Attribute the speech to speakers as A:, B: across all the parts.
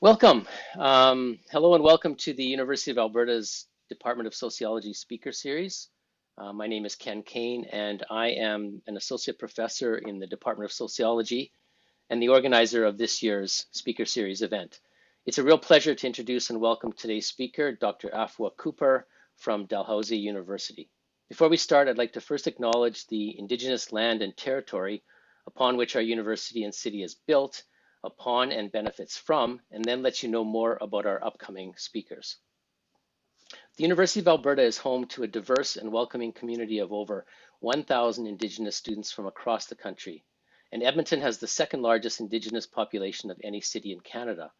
A: Welcome. Hello and welcome to the University of Alberta's Department of Sociology Speaker Series. My name is Ken Kane and I am an associate professor in the Department of Sociology and the organizer of this year's Speaker Series event. It's a real pleasure to introduce and welcome today's speaker, Dr. Afua Cooper from Dalhousie University. Before we start, I'd like to first acknowledge the Indigenous land and territory upon which our university and city is built, upon and benefits from, and then let you know more about our upcoming speakers. The University of Alberta is home to a diverse and welcoming community of over 1,000 Indigenous students from across the country, and Edmonton has the second largest Indigenous population of any city in Canada.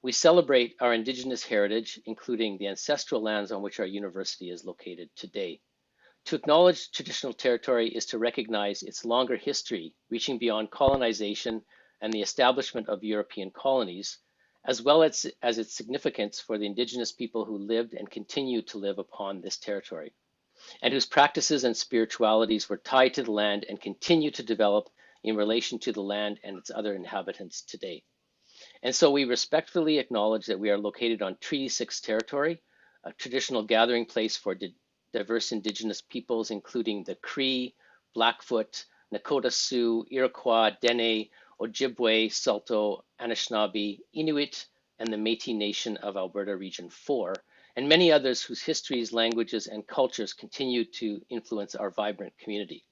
A: We celebrate our Indigenous heritage, including the ancestral lands on which our university is located today. To acknowledge traditional territory is to recognize its longer history, reaching beyond colonization and the establishment of European colonies, as well as its significance for the Indigenous people who lived and continue to live upon this territory, and whose practices and spiritualities were tied to the land and continue to develop in relation to the land and its other inhabitants today. And so we respectfully acknowledge that we are located on Treaty 6 territory, a traditional gathering place for diverse Indigenous peoples, including the Cree, Blackfoot, Nakota Sioux, Iroquois, Dene, Ojibwe, Saulteaux, Anishinaabe, Inuit, and the Métis Nation of Alberta Region 4, and many others whose histories, languages, and cultures continue to influence our vibrant community.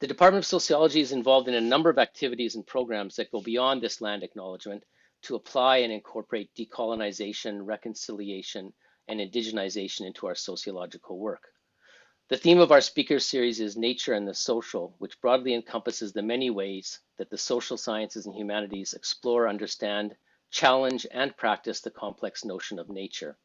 A: The Department of Sociology is involved in a number of activities and programs that go beyond this land acknowledgement to apply and incorporate decolonization, reconciliation, and indigenization into our sociological work. The theme of our speaker series is Nature and the Social, which broadly encompasses the many ways that the social sciences and humanities explore, understand, challenge, and practice the complex notion of nature.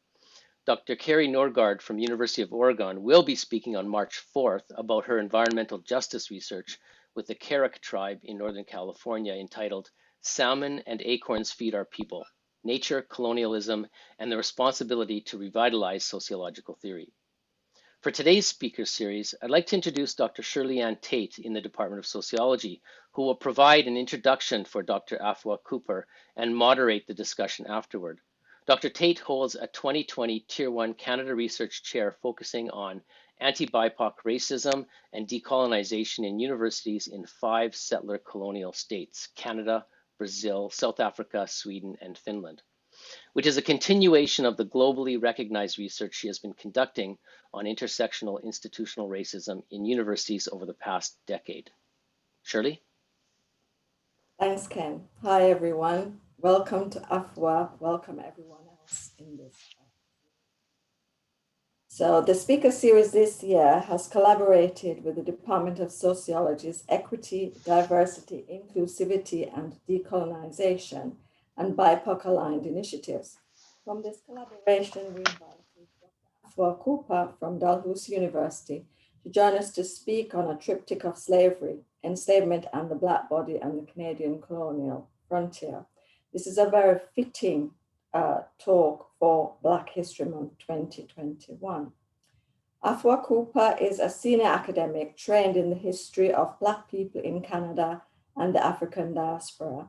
A: Dr. Carrie Norgard from University of Oregon will be speaking on March 4th about her environmental justice research with the Carrick tribe in Northern California entitled Salmon and Acorns Feed Our People, Nature, Colonialism, and the Responsibility to Revitalize Sociological Theory. For today's speaker series, I'd like to introduce Dr. Shirley Ann Tate in the Department of Sociology, who will provide an introduction for Dr. Afua Cooper and moderate the discussion afterward. Dr. Tate holds a 2020 Tier 1 Canada Research Chair focusing on anti-BIPOC racism and decolonization in universities in 5 settler colonial states, Canada, Brazil, South Africa, Sweden, and Finland, which is a continuation of the globally recognized research she has been conducting on intersectional institutional racism in universities over the past decade. Shirley?
B: Thanks, Ken. Hi, everyone. Welcome to Afua. Welcome everyone else in this. So the speaker series this year has collaborated with the Department of Sociology's Equity, Diversity, Inclusivity, and Decolonization and BIPOC-aligned initiatives. From this collaboration, we invited Dr. Afua Cooper from Dalhousie University to join us to speak on a triptych of slavery, enslavement, and the Black body and the Canadian colonial frontier. This is a very fitting talk for Black History Month 2021. Afua Cooper is a senior academic trained in the history of Black people in Canada and the African diaspora.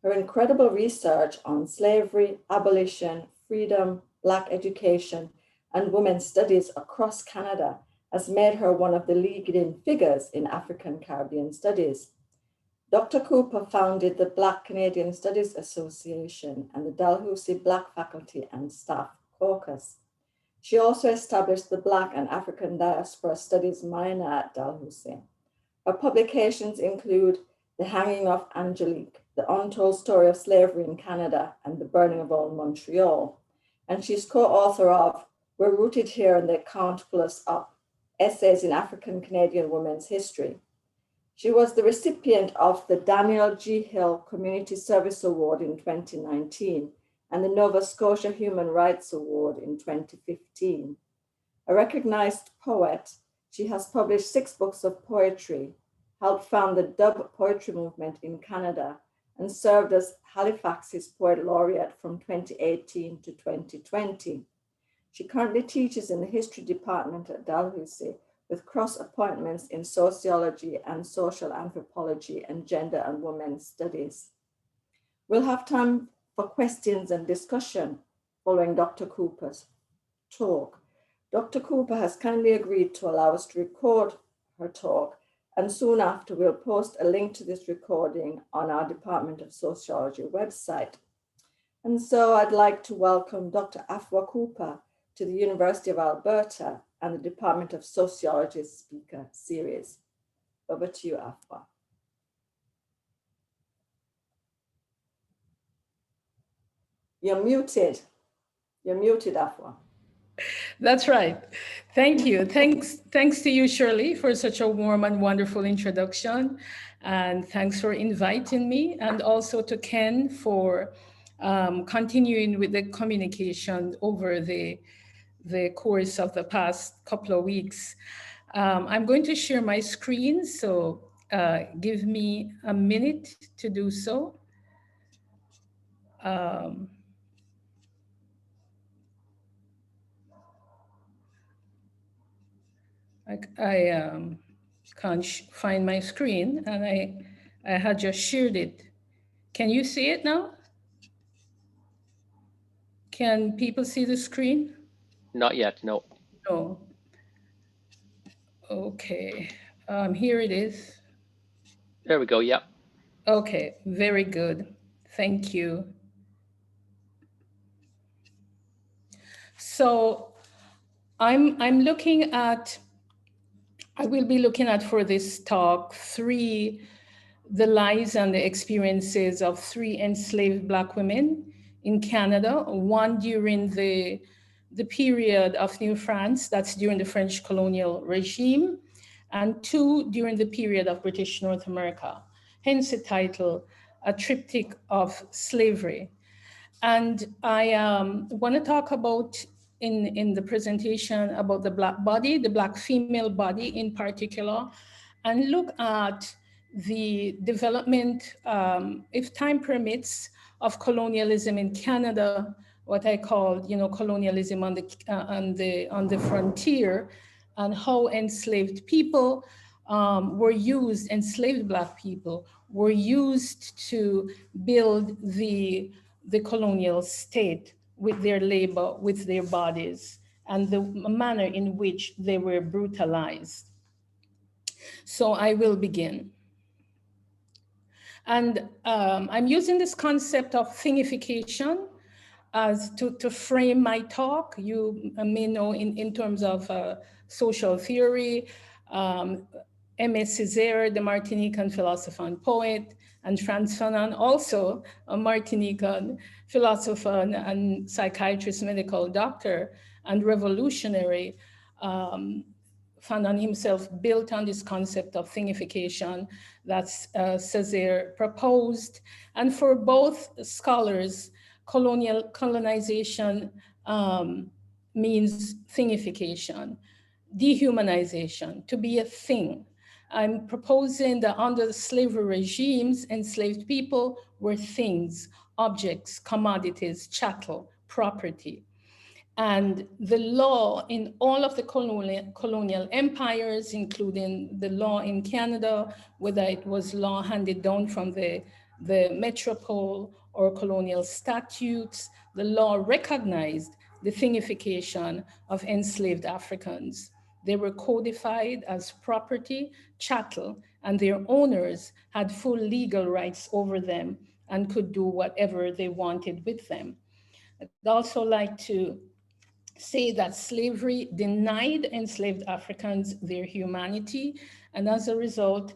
B: Her incredible research on slavery, abolition, freedom, Black education, and women's studies across Canada has made her one of the leading figures in African Caribbean studies. Dr. Cooper founded the Black Canadian Studies Association and the Dalhousie Black Faculty and Staff Caucus. She also established the Black and African Diaspora Studies minor at Dalhousie. Her publications include The Hanging of Angelique, The Untold Story of Slavery in Canada, and The Burning of Old Montreal. And she's co-author of We're Rooted Here and They Can't Pull Us Up, Essays in African Canadian Women's History. She was the recipient of the Daniel G. Hill Community Service Award in 2019 and the Nova Scotia Human Rights Award in 2015. A recognized poet, she has published 6 books of poetry, helped found the dub poetry movement in Canada, and served as Halifax's Poet Laureate from 2018 to 2020. She currently teaches in the History Department at Dalhousie with cross appointments in sociology and social anthropology and gender and women's studies. We'll have time for questions and discussion following Dr. Cooper's talk. Dr. Cooper has kindly agreed to allow us to record her talk, and soon after we'll post a link to this recording on our Department of Sociology website. And so I'd like to welcome Dr. Afua Cooper to the University of Alberta and the Department of Sociology's speaker series. Over to you, Afua. You're muted. You're muted, Afua.
C: That's right. Thank you. Thanks to you, Shirley, for such a warm and wonderful introduction. And thanks for inviting me. And also to Ken for continuing with the communication over the course of the past couple of weeks. I'm going to share my screen, so give me a minute to do so. I can't find my screen, and I had just shared it. Can you see it now? Can people see the screen?
A: Not yet, no.
C: No. Okay, here it is.
A: There we go, yep.
C: Okay, very good. Thank you. So I will be looking at for this talk the lives and the experiences of 3 enslaved Black women in Canada, one during the period of New France, that's during the French colonial regime, and 2 during the period of British North America, hence the title, A Triptych of Slavery. And I want to talk about in the presentation about the Black body, the Black female body in particular, and look at the development, if time permits, of colonialism in Canada, what I call, colonialism on the frontier, and how enslaved people were used, enslaved Black people were used to build the colonial state with their labor, with their bodies, and the manner in which they were brutalized. So I will begin. And I'm using this concept of thingification as to frame my talk. You may know in terms of social theory, Aimé Césaire, the Martinican philosopher and poet, and Frantz Fanon, also a Martinican philosopher and psychiatrist, medical doctor, and revolutionary. Fanon himself built on this concept of thingification that Césaire proposed. And for both scholars, colonization means thingification, dehumanization, to be a thing. I'm proposing that under the slavery regimes, enslaved people were things, objects, commodities, chattel, property. And the law in all of the colonial empires, including the law in Canada, whether it was law handed down from the metropole or colonial statutes, the law recognized the thingification of enslaved Africans. They were codified as property, chattel, and their owners had full legal rights over them and could do whatever they wanted with them. I'd also like to say that slavery denied enslaved Africans their humanity, and as a result,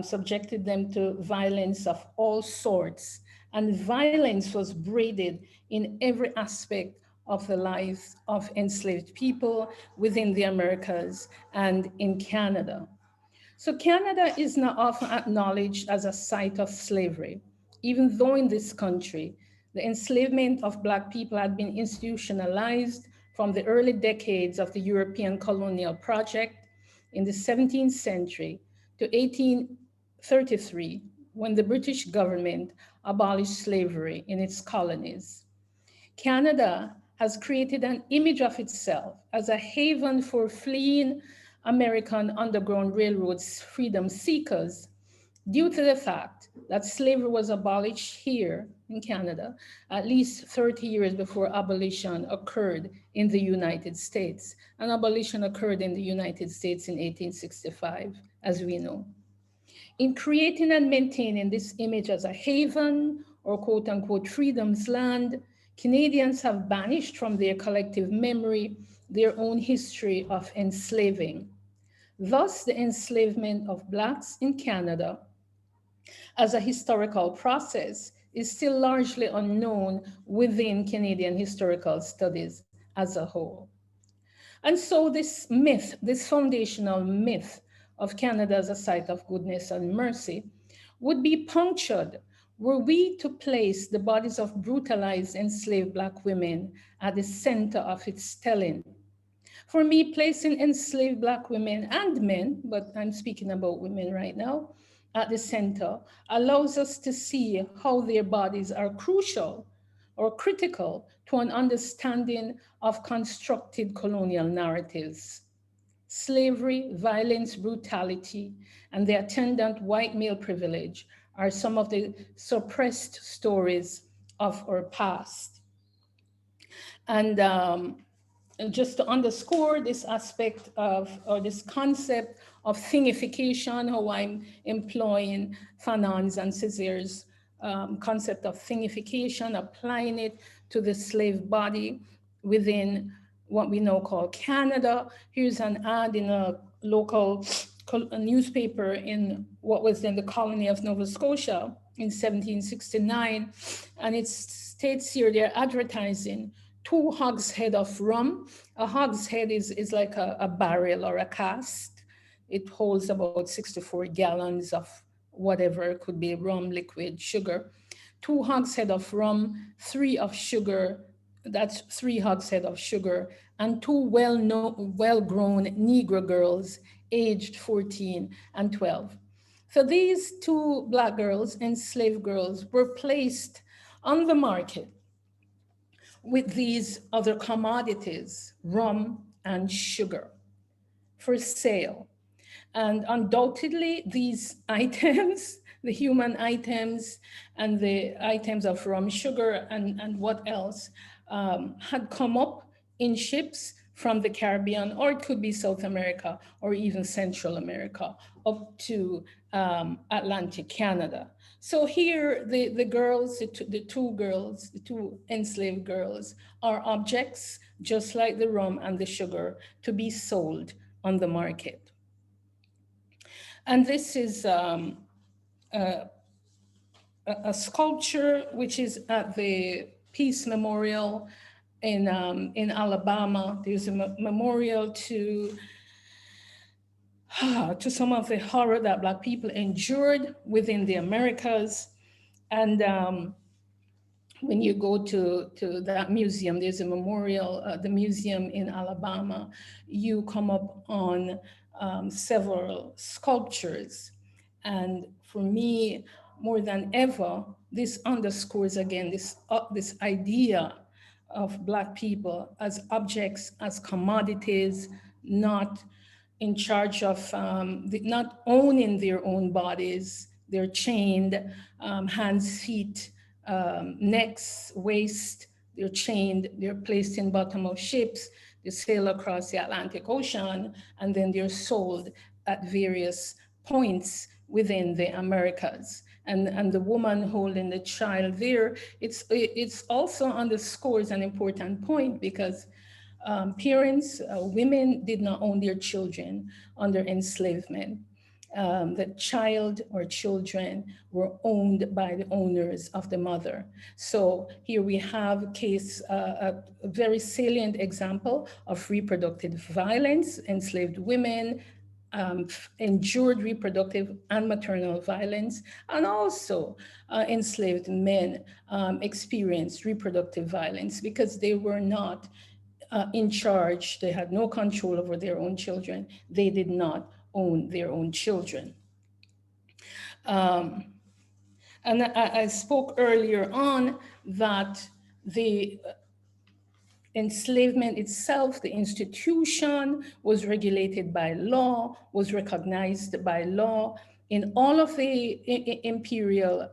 C: subjected them to violence of all sorts. And violence was braided in every aspect of the lives of enslaved people within the Americas and in Canada. So Canada is not often acknowledged as a site of slavery, even though in this country, the enslavement of Black people had been institutionalized from the early decades of the European colonial project in the 17th century to 1833, when the British government abolished slavery in its colonies. Canada has created an image of itself as a haven for fleeing American Underground Railroad's freedom seekers due to the fact that slavery was abolished here in Canada at least 30 years before abolition occurred in the United States. And abolition occurred in the United States in 1865, as we know. In creating and maintaining this image as a haven or quote unquote freedom's land, Canadians have banished from their collective memory their own history of enslaving. Thus, the enslavement of Blacks in Canada as a historical process is still largely unknown within Canadian historical studies as a whole. And so this myth, this foundational myth of Canada as a site of goodness and mercy would be punctured were we to place the bodies of brutalized enslaved Black women at the center of its telling. For me, placing enslaved Black women and men, but I'm speaking about women right now, at the center allows us to see how their bodies are crucial or critical to an understanding of constructed colonial narratives. Slavery, violence, brutality, and the attendant white male privilege are some of the suppressed stories of our past. And just to underscore this aspect of, or this concept of thingification, how I'm employing Fanon's and Césaire's concept of thingification, applying it to the slave body within what we now call Canada. Here's an ad in a local newspaper in what was then the colony of Nova Scotia in 1769. And it states here they're advertising 2 hogshead of rum. A hogshead is like a barrel or a cask. It holds about 64 gallons of whatever, could be rum, liquid, sugar. 2 hogshead of rum, 3 of sugar, that's 3 hogshead of sugar, and 2 well-grown Negro girls aged 14 and 12. So these 2 Black girls, enslaved girls, were placed on the market with these other commodities, rum and sugar, for sale. And undoubtedly, these items, the human items and the items of rum, sugar, and what else, had come up in ships from the Caribbean, or it could be South America, or even Central America, up to Atlantic Canada. So here, the girls, the 2 girls, the 2 enslaved girls, are objects, just like the rum and the sugar, to be sold on the market. And this is a sculpture which is at the Peace Memorial in Alabama. There's a memorial to some of the horror that Black people endured within the Americas. And when you go to that museum, there's a memorial, the museum in Alabama, you come up on several sculptures. And for me, more than ever, this underscores again this idea of Black people as objects, as commodities, not in charge of, not owning their own bodies. They're chained, hands, feet, necks, waist, they're chained, they're placed in bottom of ships, they sail across the Atlantic Ocean, and then they're sold at various points within the Americas. And the woman holding the child there, it's also underscores an important point, because parents, women did not own their children under enslavement. The child or children were owned by the owners of the mother. So here we have a very salient example of reproductive violence. Enslaved women endured reproductive and maternal violence, and also enslaved men experienced reproductive violence because they were not in charge. They had no control over their own children. They did not own their own children. And I spoke earlier on that the enslavement itself, the institution, was regulated by law, was recognized by law, in all of the imperial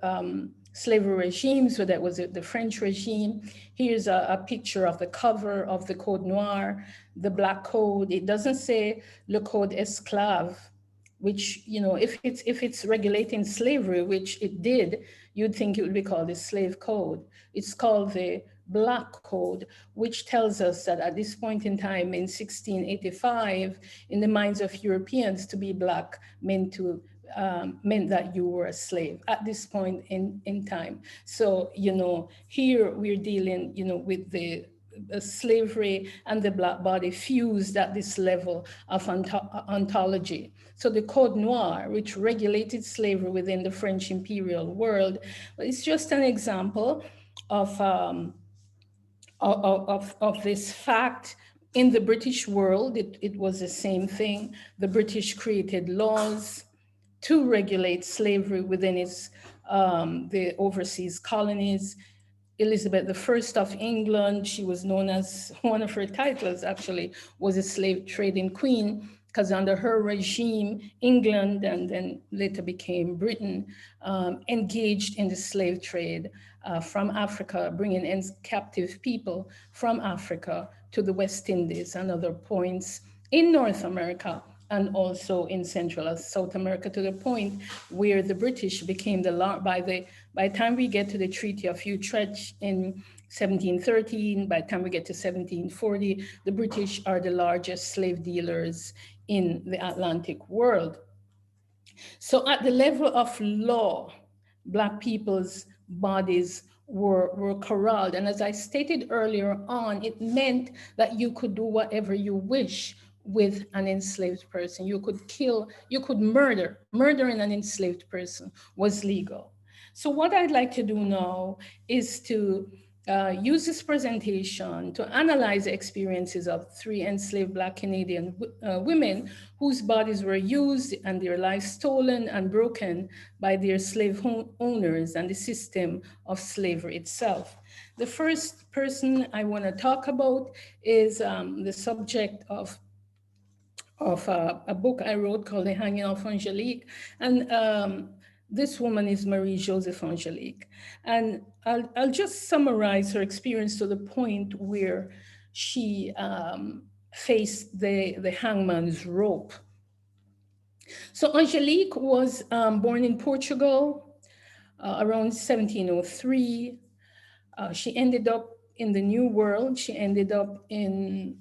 C: slavery regimes, so that was the French regime. Here's a picture of the cover of the Code Noir, the Black Code. It doesn't say Le Code Esclave, which, you know, if it's regulating slavery, which it did, you'd think it would be called the Slave Code. It's called the Black Code, which tells us that at this point in time in 1685, in the minds of Europeans, to be Black meant that you were a slave at this point in time. So, you know, here we're dealing, you know, with the slavery and the Black body fused at this level of ontology. So the Code Noir, which regulated slavery within the French imperial world, it's just an example of this fact. In the British world, it was the same thing. The British created laws to regulate slavery within its the overseas colonies. Elizabeth I of England, she was known as, one of her titles actually was a slave trading queen, because under her regime, England and then later became Britain, engaged in the slave trade from Africa, bringing in captive people from Africa to the West Indies and other points in North America and also in Central and South America, to the point where the British became by the time we get to the Treaty of Utrecht in 1713, by the time we get to 1740, the British are the largest slave dealers in the Atlantic world. So at the level of law, Black people's bodies were corralled. And as I stated earlier on, it meant that you could do whatever you wish with an enslaved person. You could kill, you could murder. Murdering an enslaved person was legal. So what I'd like to do now is to use this presentation to analyze the experiences of 3 enslaved Black Canadian women whose bodies were used and their lives stolen and broken by their slave owners and the system of slavery itself. The first person I want to talk about is the subject of a book I wrote called The Hanging of Angelique. And this woman is Marie-Joseph Angelique. And I'll just summarize her experience to the point where she faced the hangman's rope. So Angelique was born in Portugal around 1703. She ended up in the New World. She ended up in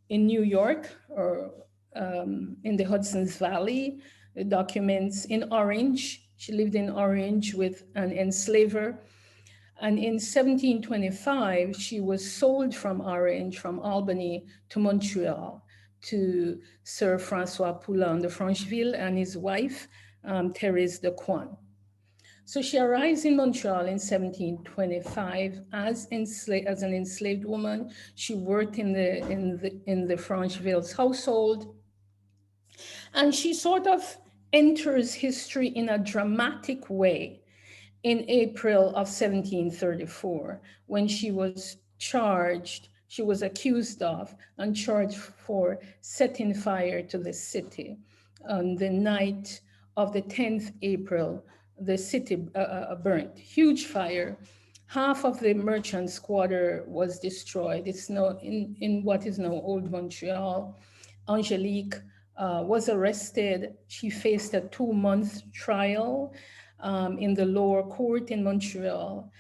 C: New York, or in the Hudson's Valley. The documents in Orange. She lived in Orange with an enslaver. And in 1725, she was sold from Orange, from Albany to Montreal to Sir Francois Poulin de Francheville and his wife, Thérèse de Coin. So she arrives in Montreal in 1725 as an enslaved woman. She worked in the Francheville's household, and she sort of enters history in a dramatic way in April of 1734, when she was charged, she was accused of and charged for setting fire to the city. On the night of the 10th April, the city burnt, huge fire. Half of the merchants' quarter was destroyed. It's now in what is now Old Montreal. Angelique was arrested. She faced a 2-month trial in the lower court in Montreal,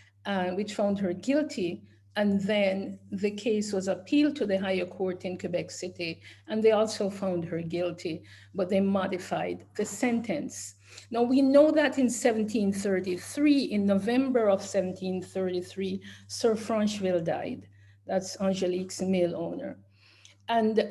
C: which found her guilty. And then the case was appealed to the higher court in Quebec City, and they also found her guilty, but they modified the sentence. Now, we know that in 1733, in November of 1733, Sir Francheville died. That's Angelique's mill owner. And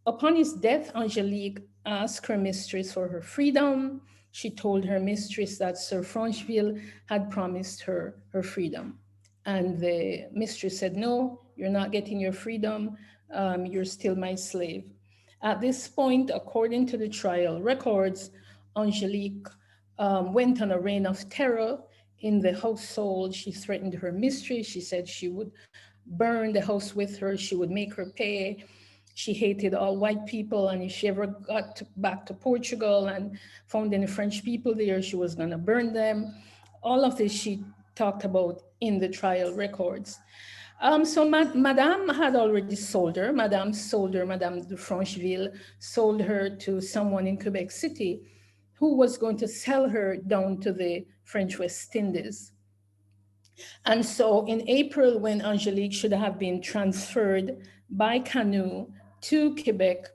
C: upon his death, Angelique asked her mistress for her freedom. She told her mistress that Sir Francheville had promised her her freedom. And the mistress said, no, you're not getting your freedom. You're still my slave. At this point, according to the trial records, Angelique went on a reign of terror in the household. She threatened her mistress. She said she would burn the house with her. She would make her pay. She hated all white people, and if she ever got back to Portugal and found any French people there, she was going to burn them. All of this she talked about in the trial records. So Madame had already sold her. Madame sold her, Madame de Francheville sold her to someone in Quebec City who was going to sell her down to the French West Indies. And so in April, when Angelique should have been transferred by canoe to Quebec,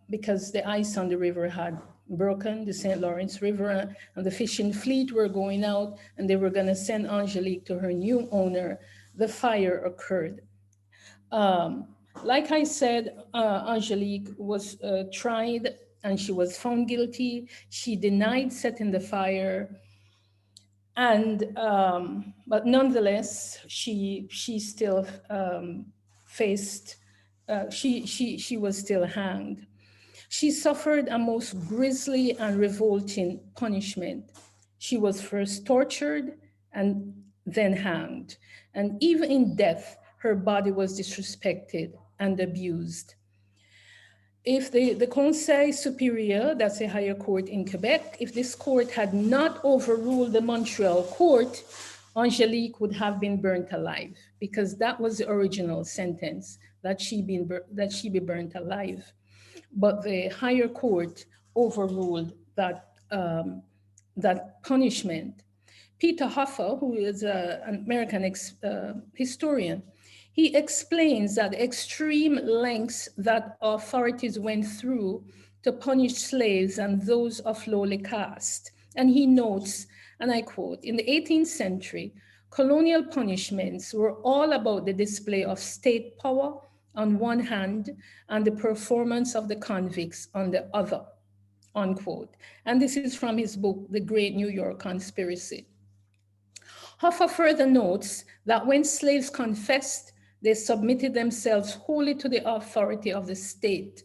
C: because the ice on the river had broken, the St. Lawrence River, and the fishing fleet were going out, and they were going to send Angelique to her new owner, the fire occurred. Like I said, Angelique was tried and she was found guilty. She denied setting the fire, and but nonetheless, she still faced. She was still hanged. She suffered a most grisly and revolting punishment. She was first tortured and then hanged. And even in death, her body was disrespected and abused. If the Conseil Superior, that's a higher court in Quebec, if this court had not overruled the Montreal court, Angelique would have been burnt alive, because that was the original sentence, that she be burnt alive. But the higher court overruled that punishment. Peter Hoffa, who is an American historian, he explains that extreme lengths that authorities went through to punish slaves and those of lowly caste. And he notes, and I quote, in the 18th century, colonial punishments were all about the display of state power on one hand and the performance of the convicts on the other, unquote. And this is from his book, The Great New York Conspiracy. Hoffa further notes that when slaves confessed, they submitted themselves wholly to the authority of the state.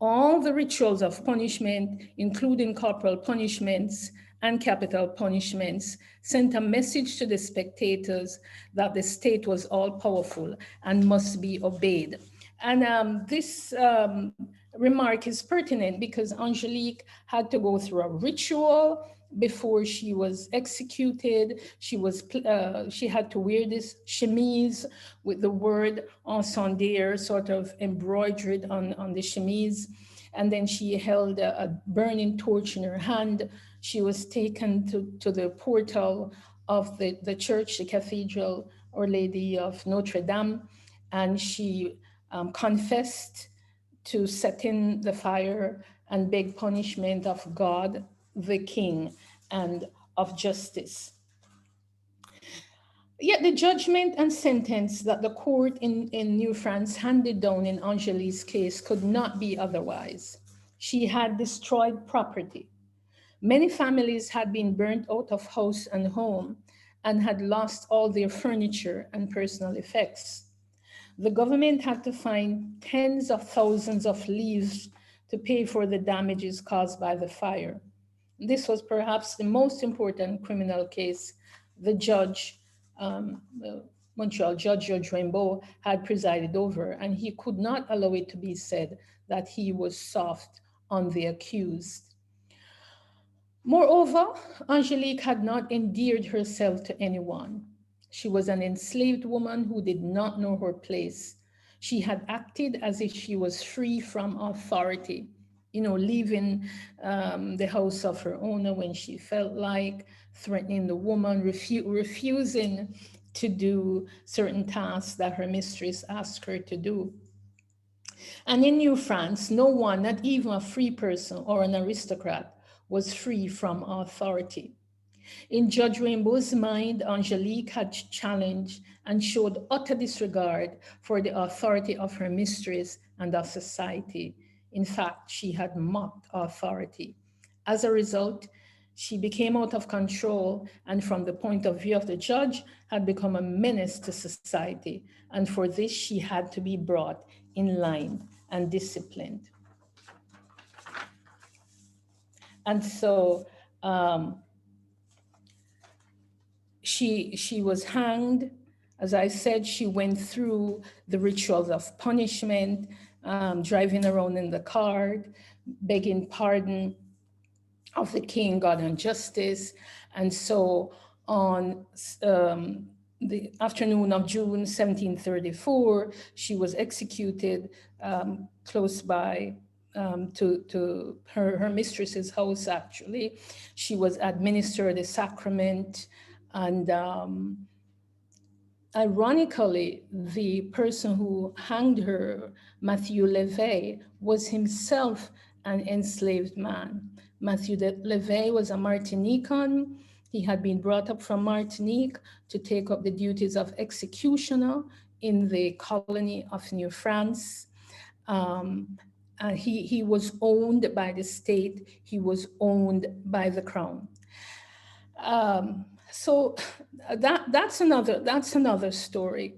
C: All the rituals of punishment, including corporal punishments and capital punishments, sent a message to the spectators that the state was all powerful and must be obeyed. And this remark is pertinent because Angelique had to go through a ritual before she was executed. She had to wear this chemise with the word incendiaire sort of embroidered on the chemise. And then she held a burning torch in her hand. She was taken to the portal of the church, the cathedral, Our Lady of Notre Dame, and she confessed to setting the fire and beg punishment of God, the King, and of justice. Yet the judgment and sentence that the court in New France handed down in Angelique's case could not be otherwise. She had destroyed property. Many families had been burnt out of house and home and had lost all their furniture and personal effects. The government had to find tens of thousands of livres to pay for the damages caused by the fire. This was perhaps the most important criminal case the judge, the Montreal judge, Judge Rainbow, had presided over, and he could not allow it to be said that he was soft on the accused. Moreover, Angelique had not endeared herself to anyone. She was an enslaved woman who did not know her place. She had acted as if she was free from authority, leaving the house of her owner when she felt like, threatening the woman, refusing to do certain tasks that her mistress asked her to do. And in New France, no one, not even a free person or an aristocrat, was free from authority. In Judge Rainbow's mind, Angelique had challenged and showed utter disregard for the authority of her mistress and of society. In fact, she had mocked authority. As a result, she became out of control and from the point of view of the judge had become a menace to society. And for this, she had to be brought in line and disciplined. And so she was hanged As I said, she went through the rituals of punishment, driving around in the cart, begging pardon of the king, God, and justice. And so on the afternoon of June 1734, she was executed close by to her mistress's house, actually. She was administered a sacrament, and ironically, the person who hanged her, Matthew Levey, was himself an enslaved man. Matthew Levey was a Martinican. He had been brought up from Martinique to take up the duties of executioner in the colony of New France. Um, he was owned by the state. He was owned by the crown. So that's another story,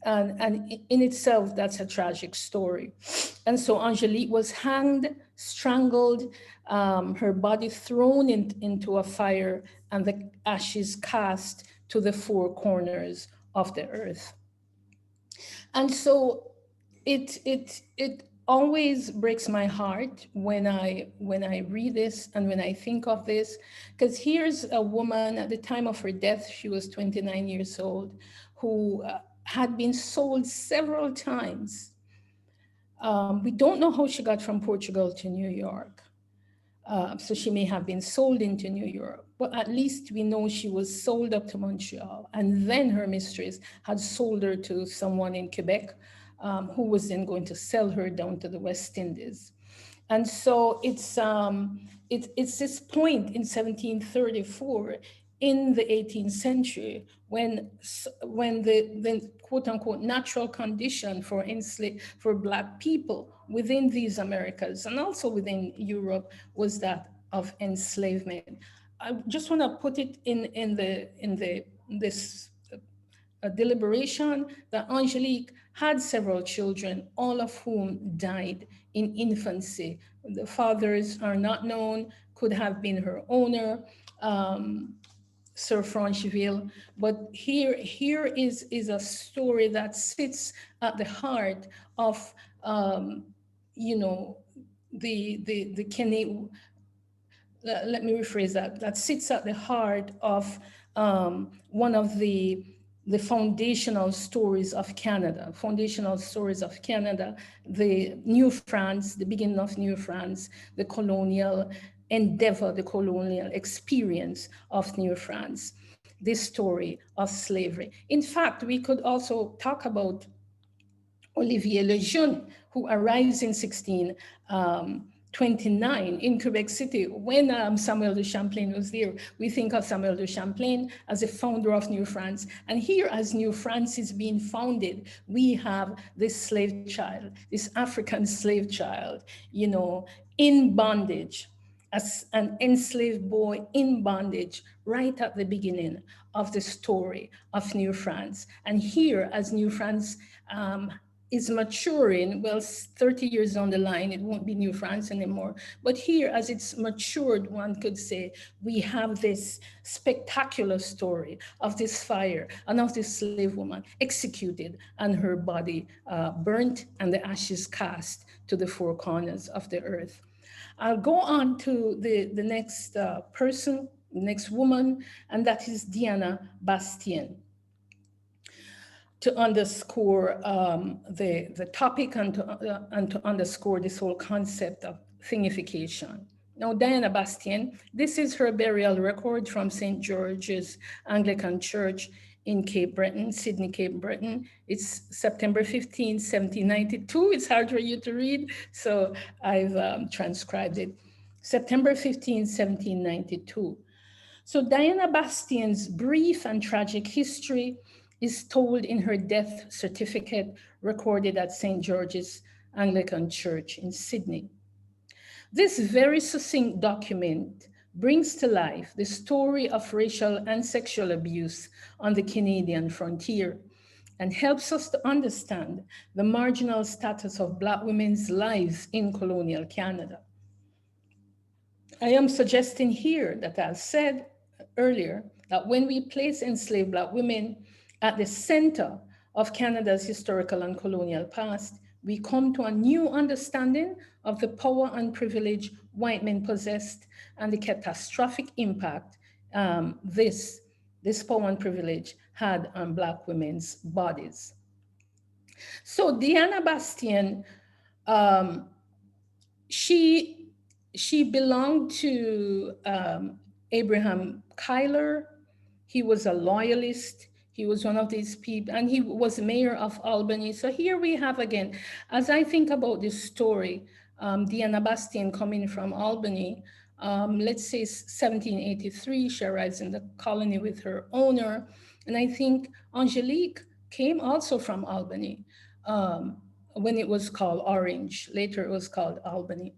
C: and in itself that's a tragic story. And so Angelique was hanged, strangled, her body thrown into a fire, and the ashes cast to the four corners of the earth. And so it always breaks my heart when I read this and when I think of this, because here's a woman at the time of her death. She was 29 years old, who had been sold several times. We don't know how she got from Portugal to New York. So she may have been sold into New York, but at least we know she was sold up to Montreal. And then her mistress had sold her to someone in Quebec, who was then going to sell her down to the West Indies. And so it's this point in 1734 in the 18th century when the quote unquote natural condition for Black people within these Americas and also within Europe was that of enslavement. I just want to put it in this deliberation that Angelique had several children, all of whom died in infancy. The fathers are not known, could have been her owner, Sir Francheville. But here is a story that sits at the heart of, you know, the Kenny, let me rephrase that sits at the heart of one of the foundational stories of Canada, the New France, the beginning of New France, the colonial endeavor, the colonial experience of New France, this story of slavery. In fact, we could also talk about Olivier Lejeune, who arrives in 1629 in Quebec City. When Samuel de Champlain was there, we think of Samuel de Champlain as a founder of New France. And here, as New France is being founded, we have this slave child, this African slave child, you know, in bondage, as an enslaved boy in bondage right at the beginning of the story of New France. And here, as New France is maturing, well, 30 years down the line, it won't be New France anymore. But here, as it's matured, one could say, we have this spectacular story of this fire and of this slave woman executed and her body burnt and the ashes cast to the four corners of the earth. I'll go on to the next person, next woman, and that is Diana Bastien, to underscore the topic and to underscore this whole concept of thingification. Now, Diana Bastien, this is her burial record from St. George's Anglican Church in Cape Breton, Sydney, Cape Breton. It's September 15, 1792. It's hard for you to read, so I've transcribed it. September 15, 1792. So Diana Bastien's brief and tragic history is told in her death certificate recorded at St. George's Anglican Church in Sydney. This very succinct document brings to life the story of racial and sexual abuse on the Canadian frontier and helps us to understand the marginal status of Black women's lives in colonial Canada. I am suggesting here that, as said earlier, that when we place enslaved Black women at the center of Canada's historical and colonial past, we come to a new understanding of the power and privilege white men possessed and the catastrophic impact this power and privilege had on Black women's bodies. So Diana Bastien, um, she she belonged to Abraham Cuyler. He was a loyalist. He was one of these people, and he was mayor of Albany. So here we have again, as I think about this story, Diana Bastien coming from Albany, let's say 1783, she arrives in the colony with her owner. And I think Angelique came also from Albany um, when it was called Orange. Later it was called Albany.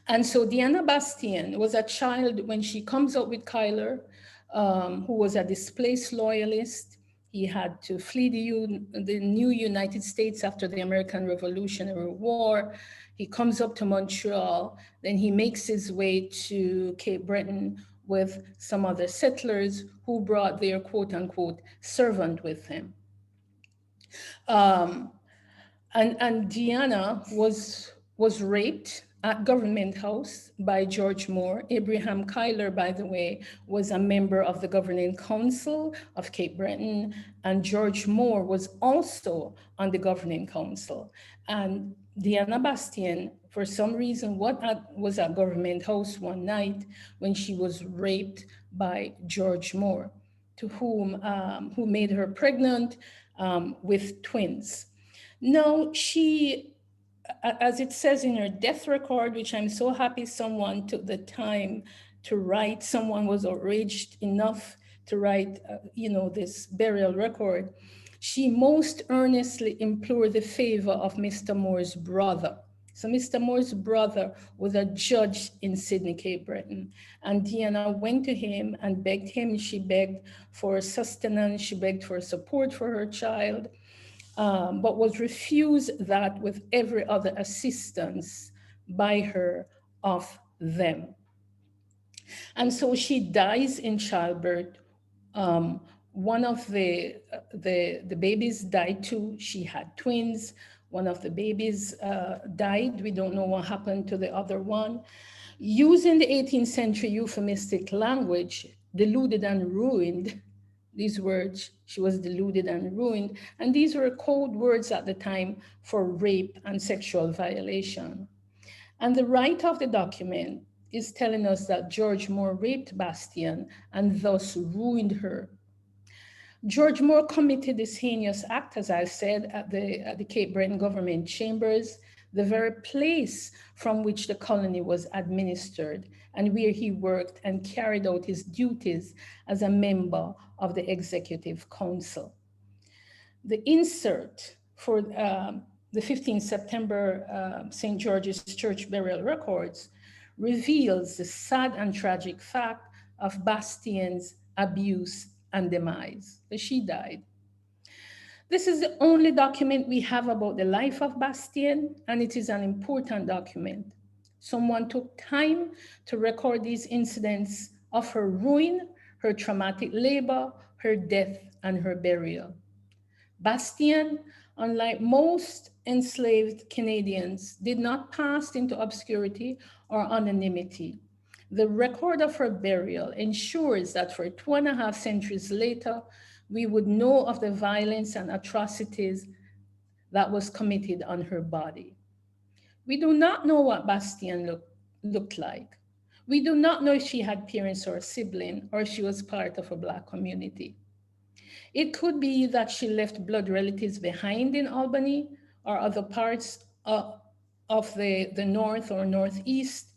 C: And so Diana Bastien was a child when she comes out with Kyler, who was a displaced loyalist. He had to flee the new United States after the American Revolutionary War. He comes up to Montreal, then he makes his way to Cape Breton with some other settlers who brought their quote unquote servant with him. Um, and Diana was raped at Government House by George Moore. Abraham Cuyler, by the way, was a member of the Governing Council of Cape Breton, and George Moore was also on the Governing Council. And Diana Bastien, for some reason, was at Government House one night when she was raped by George Moore, who made her pregnant with twins. No, as it says in her death record, which I'm so happy someone took the time to write, someone was outraged enough to write, this burial record. She most earnestly implored the favor of Mr. Moore's brother. So Mr. Moore's brother was a judge in Sydney, Cape Breton. And Diana went to him and begged him. She begged for sustenance. She begged for support for her child. But was refused that with every other assistance by her of them. And so she dies in childbirth. One of the babies died too. She had twins. One of the babies died. We don't know what happened to the other one. Using the 18th century euphemistic language, deluded and ruined, these words, she was deluded and ruined. And these were code words at the time for rape and sexual violation. And the writer of the document is telling us that George Moore raped Bastien and thus ruined her. George Moore committed this heinous act, as I've said, at the Cape Breton government chambers, the very place from which the colony was administered and where he worked and carried out his duties as a member of the Executive Council. The insert for the 15th September St. George's Church burial records reveals the sad and tragic fact of Bastien's abuse and demise, that she died. This is the only document we have about the life of Bastien, and it is an important document. Someone took time to record these incidents of her ruin, her traumatic labor, her death, and her burial. Bastien, unlike most enslaved Canadians, did not pass into obscurity or anonymity. The record of her burial ensures that for 2.5 centuries later, we would know of the violence and atrocities that was committed on her body. We do not know what Bastien looked like. We do not know if she had parents or a sibling, or if she was part of a Black community. It could be that she left blood relatives behind in Albany or other parts of the North or Northeast,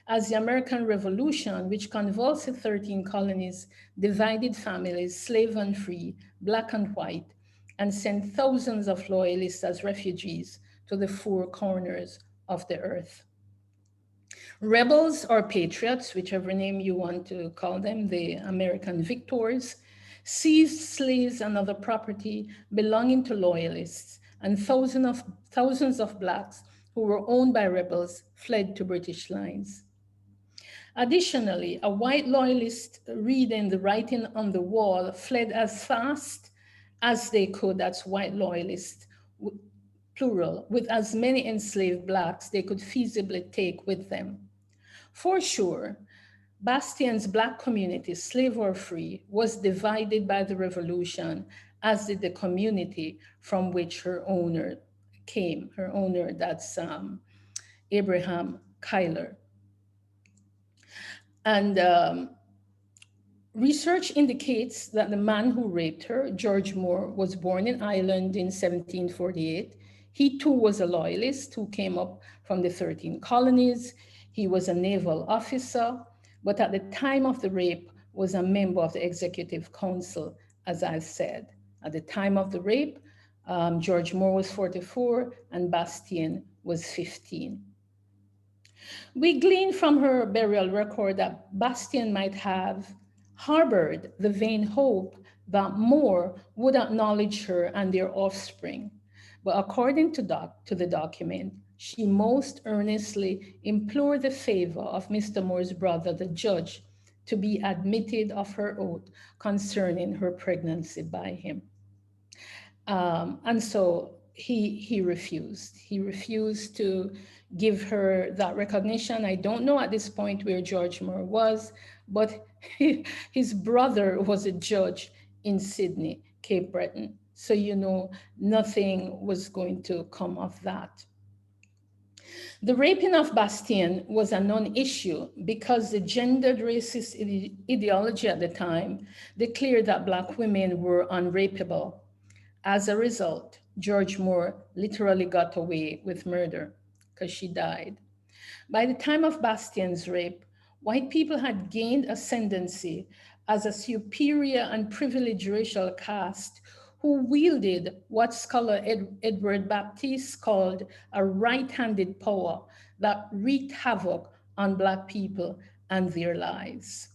C: as the American Revolution, which convulsed the 13 colonies, divided families, slave and free, Black and white, and sent thousands of loyalists as refugees to the four corners of the earth. Rebels or patriots, whichever name you want to call them, the American victors, seized slaves and other property belonging to loyalists, and thousands of Blacks who were owned by rebels fled to British lines. Additionally, a white loyalist reading the writing on the wall fled as fast as they could, that's white loyalists, plural, with as many enslaved blacks they could feasibly take with them. For sure, Bastian's black community, slave or free, was divided by the revolution, as did the community from which her owner came. Her owner, that's Abraham Kyler. And research indicates that the man who raped her, George Moore, was born in Ireland in 1748. He too was a loyalist who came up from the 13 colonies. He was a naval officer, but at the time of the rape was a member of the Executive Council, as I've said. At the time of the rape, George Moore was 44 and Bastien was 15. We glean from her burial record that Bastien might have harbored the vain hope that Moore would acknowledge her and their offspring. But according to the document, she most earnestly implored the favor of Mr. Moore's brother, the judge, to be admitted of her oath concerning her pregnancy by him. And so he refused. He refused to give her that recognition. I don't know at this point where George Moore was, but his brother was a judge in Sydney, Cape Breton. So, you know, nothing was going to come of that. The raping of Bastien was a non-issue because the gendered racist ideology at the time declared that Black women were unrapeable. As a result, George Moore literally got away with murder because she died. By the time of Bastien's rape, white people had gained ascendancy as a superior and privileged racial caste who wielded what scholar Edward Baptiste called a right-handed power that wreaked havoc on Black people and their lives.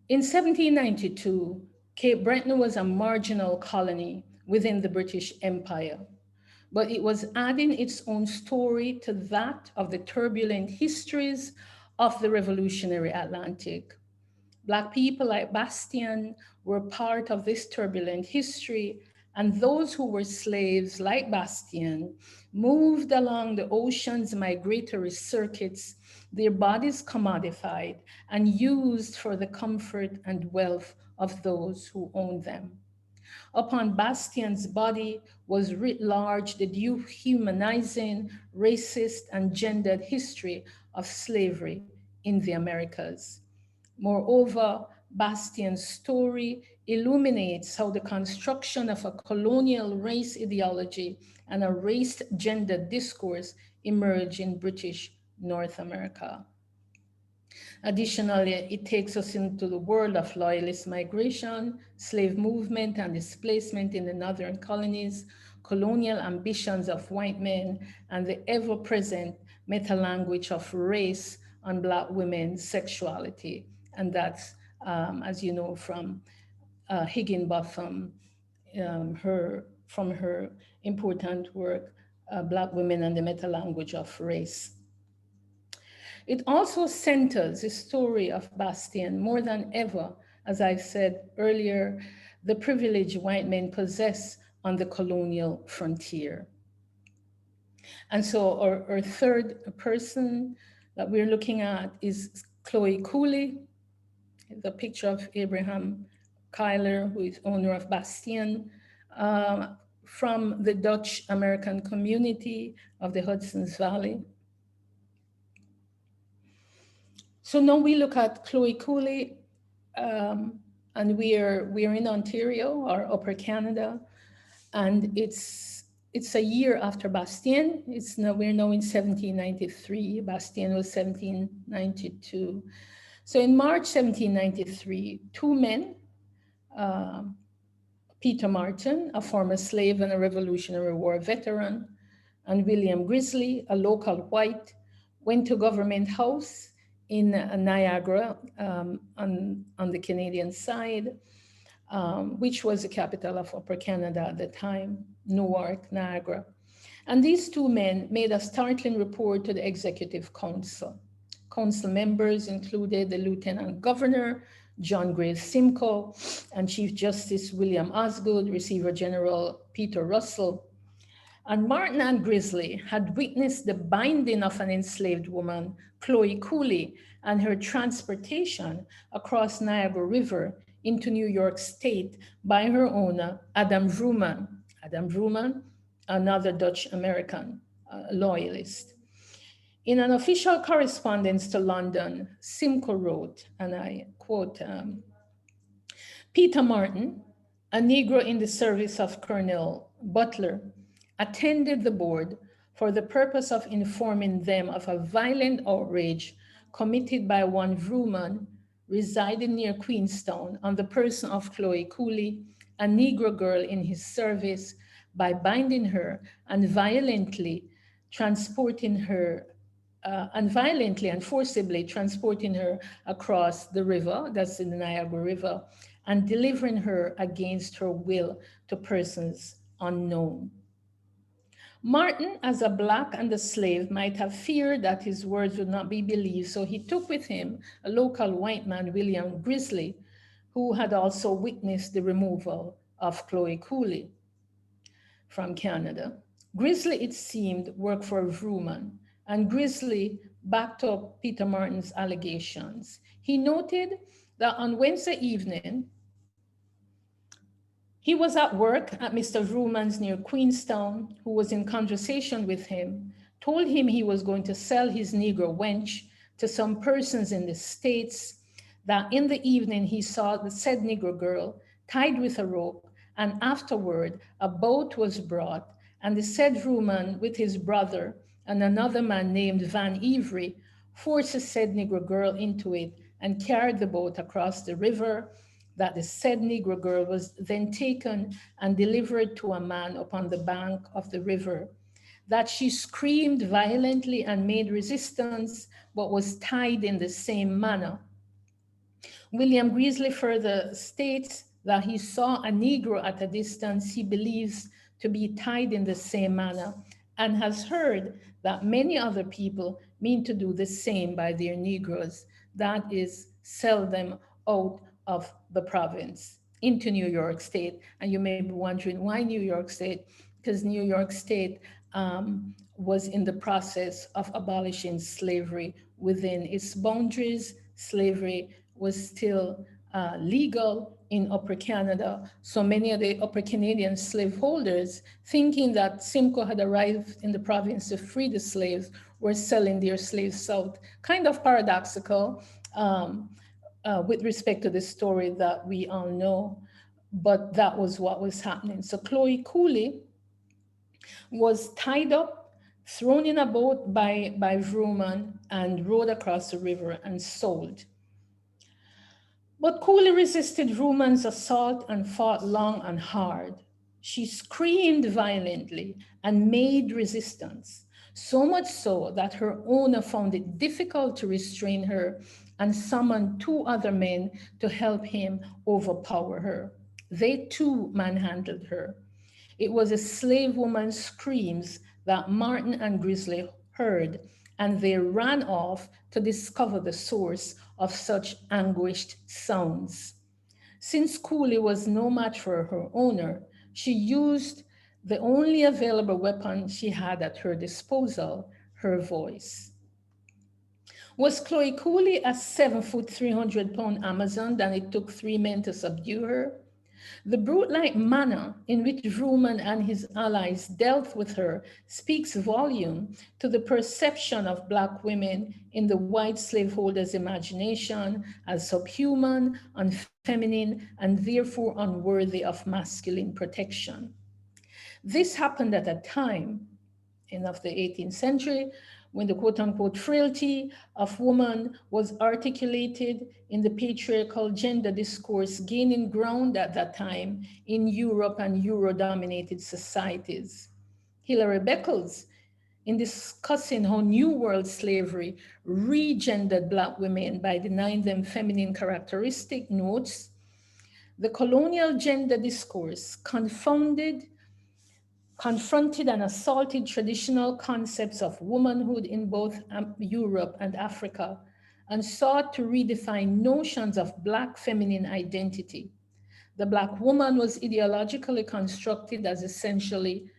C: In 1792, Cape Breton was a marginal colony within the British Empire, but it was adding its own story to that of the turbulent histories of the revolutionary Atlantic. Black people like Bastien were part of this turbulent history, and those who were slaves like Bastien moved along the ocean's migratory circuits, their bodies commodified and used for the comfort and wealth of those who owned them. Upon Bastien's body was writ large the dehumanizing, racist, and gendered history of slavery in the Americas. Moreover, Bastien's story illuminates how the construction of a colonial race ideology and a race-gendered discourse emerged in British North America. Additionally, it takes us into the world of loyalist migration, slave movement and displacement in the northern colonies, colonial ambitions of white men, and the ever-present meta-language of race on Black women's sexuality. And that's, as you know, from Higginbotham, from her important work, Black Women and the Meta-Language of Race. It also centers the story of Bastien more than ever, as I've said earlier, the privilege white men possess on the colonial frontier. And so our third person that we're looking at is Chloe Cooley, the picture of Abraham Kyler, who is owner of Bastien, from the Dutch American community of the Hudson's Valley. So now we look at Chloe Cooley, and we're in Ontario, or Upper Canada, and it's a year after Bastien. We're now in 1793. Bastien was 1792. So in March 1793, two men, Peter Martin, a former slave and a Revolutionary War veteran, and William Grizzly, a local white, went to Government House in Niagara on the Canadian side, which was the capital of Upper Canada at the time, Newark, Niagara. And these two men made a startling report to the Executive Council. Council members included the Lieutenant Governor, John Gray Simcoe, and Chief Justice William Osgood, Receiver General Peter Russell. And Martin and Grizzly had witnessed the binding of an enslaved woman, Chloe Cooley, and her transportation across Niagara River into New York State by her owner, Adam Vrooman. Adam Vrooman, another Dutch American loyalist. In an official correspondence to London, Simcoe wrote, and I quote, Peter Martin, a Negro in the service of Colonel Butler, attended the board for the purpose of informing them of a violent outrage committed by one Vrooman residing near Queenstown on the person of Chloe Cooley, a Negro girl in his service, by binding her and violently transporting her and violently and forcibly transporting her across the river, that's in the Niagara River, and delivering her against her will to persons unknown. Martin, as a Black and a slave, might have feared that his words would not be believed, so he took with him a local white man, William Grizzly, who had also witnessed the removal of Chloe Cooley from Canada. Grizzly, it seemed, worked for Vrooman, and Grizzly backed up Peter Martin's allegations. He noted that on Wednesday evening, he was at work at Mr. Vrooman's near Queenstown, who was in conversation with him, told him he was going to sell his Negro wench to some persons in the States, that in the evening he saw the said Negro girl tied with a rope, and afterward a boat was brought, and the said Vrooman with his brother and another man named Van Every forced the said Negro girl into it and carried the boat across the river, that the said Negro girl was then taken and delivered to a man upon the bank of the river, that she screamed violently and made resistance, but was tied in the same manner. William Grizzly further states that he saw a Negro at a distance he believes to be tied in the same manner, and has heard that many other people mean to do the same by their Negroes, that is, sell them out of the province into New York State. And you may be wondering, why New York State? Because New York State was in the process of abolishing slavery within its boundaries. Slavery was still legal in Upper Canada. So many of the Upper Canadian slaveholders, thinking that Simcoe had arrived in the province to free the slaves, were selling their slaves south. Kind of paradoxical with respect to the story that we all know, but that was what was happening. So Chloe Cooley was tied up, thrown in a boat by Vrooman, and rowed across the river and sold. But Cooley resisted Vrooman's assault and fought long and hard. She screamed violently and made resistance, so much so that her owner found it difficult to restrain her and summoned two other men to help him overpower her. They too manhandled her. It was a slave woman's screams that Martin and Grizzly heard, and they ran off to discover the source of such anguished sounds. Since Cooley was no match for her owner, she used the only available weapon she had at her disposal, her voice. Was Chloe Cooley a 7-foot, 300-pound Amazon that it took 3 men to subdue her? The brute-like manner in which Vrooman and his allies dealt with her speaks volume to the perception of Black women in the white slaveholders' imagination as subhuman, unfeminine, and therefore unworthy of masculine protection. This happened at a time of the 18th century when the quote-unquote frailty of woman was articulated in the patriarchal gender discourse gaining ground at that time in Europe and Euro-dominated societies. Hilary Beckles, in discussing how New World slavery regendered Black women by denying them feminine characteristic, notes, the colonial gender discourse confounded confronted and assaulted traditional concepts of womanhood in both Europe and Africa, and sought to redefine notions of Black feminine identity. The Black woman was ideologically constructed as essentially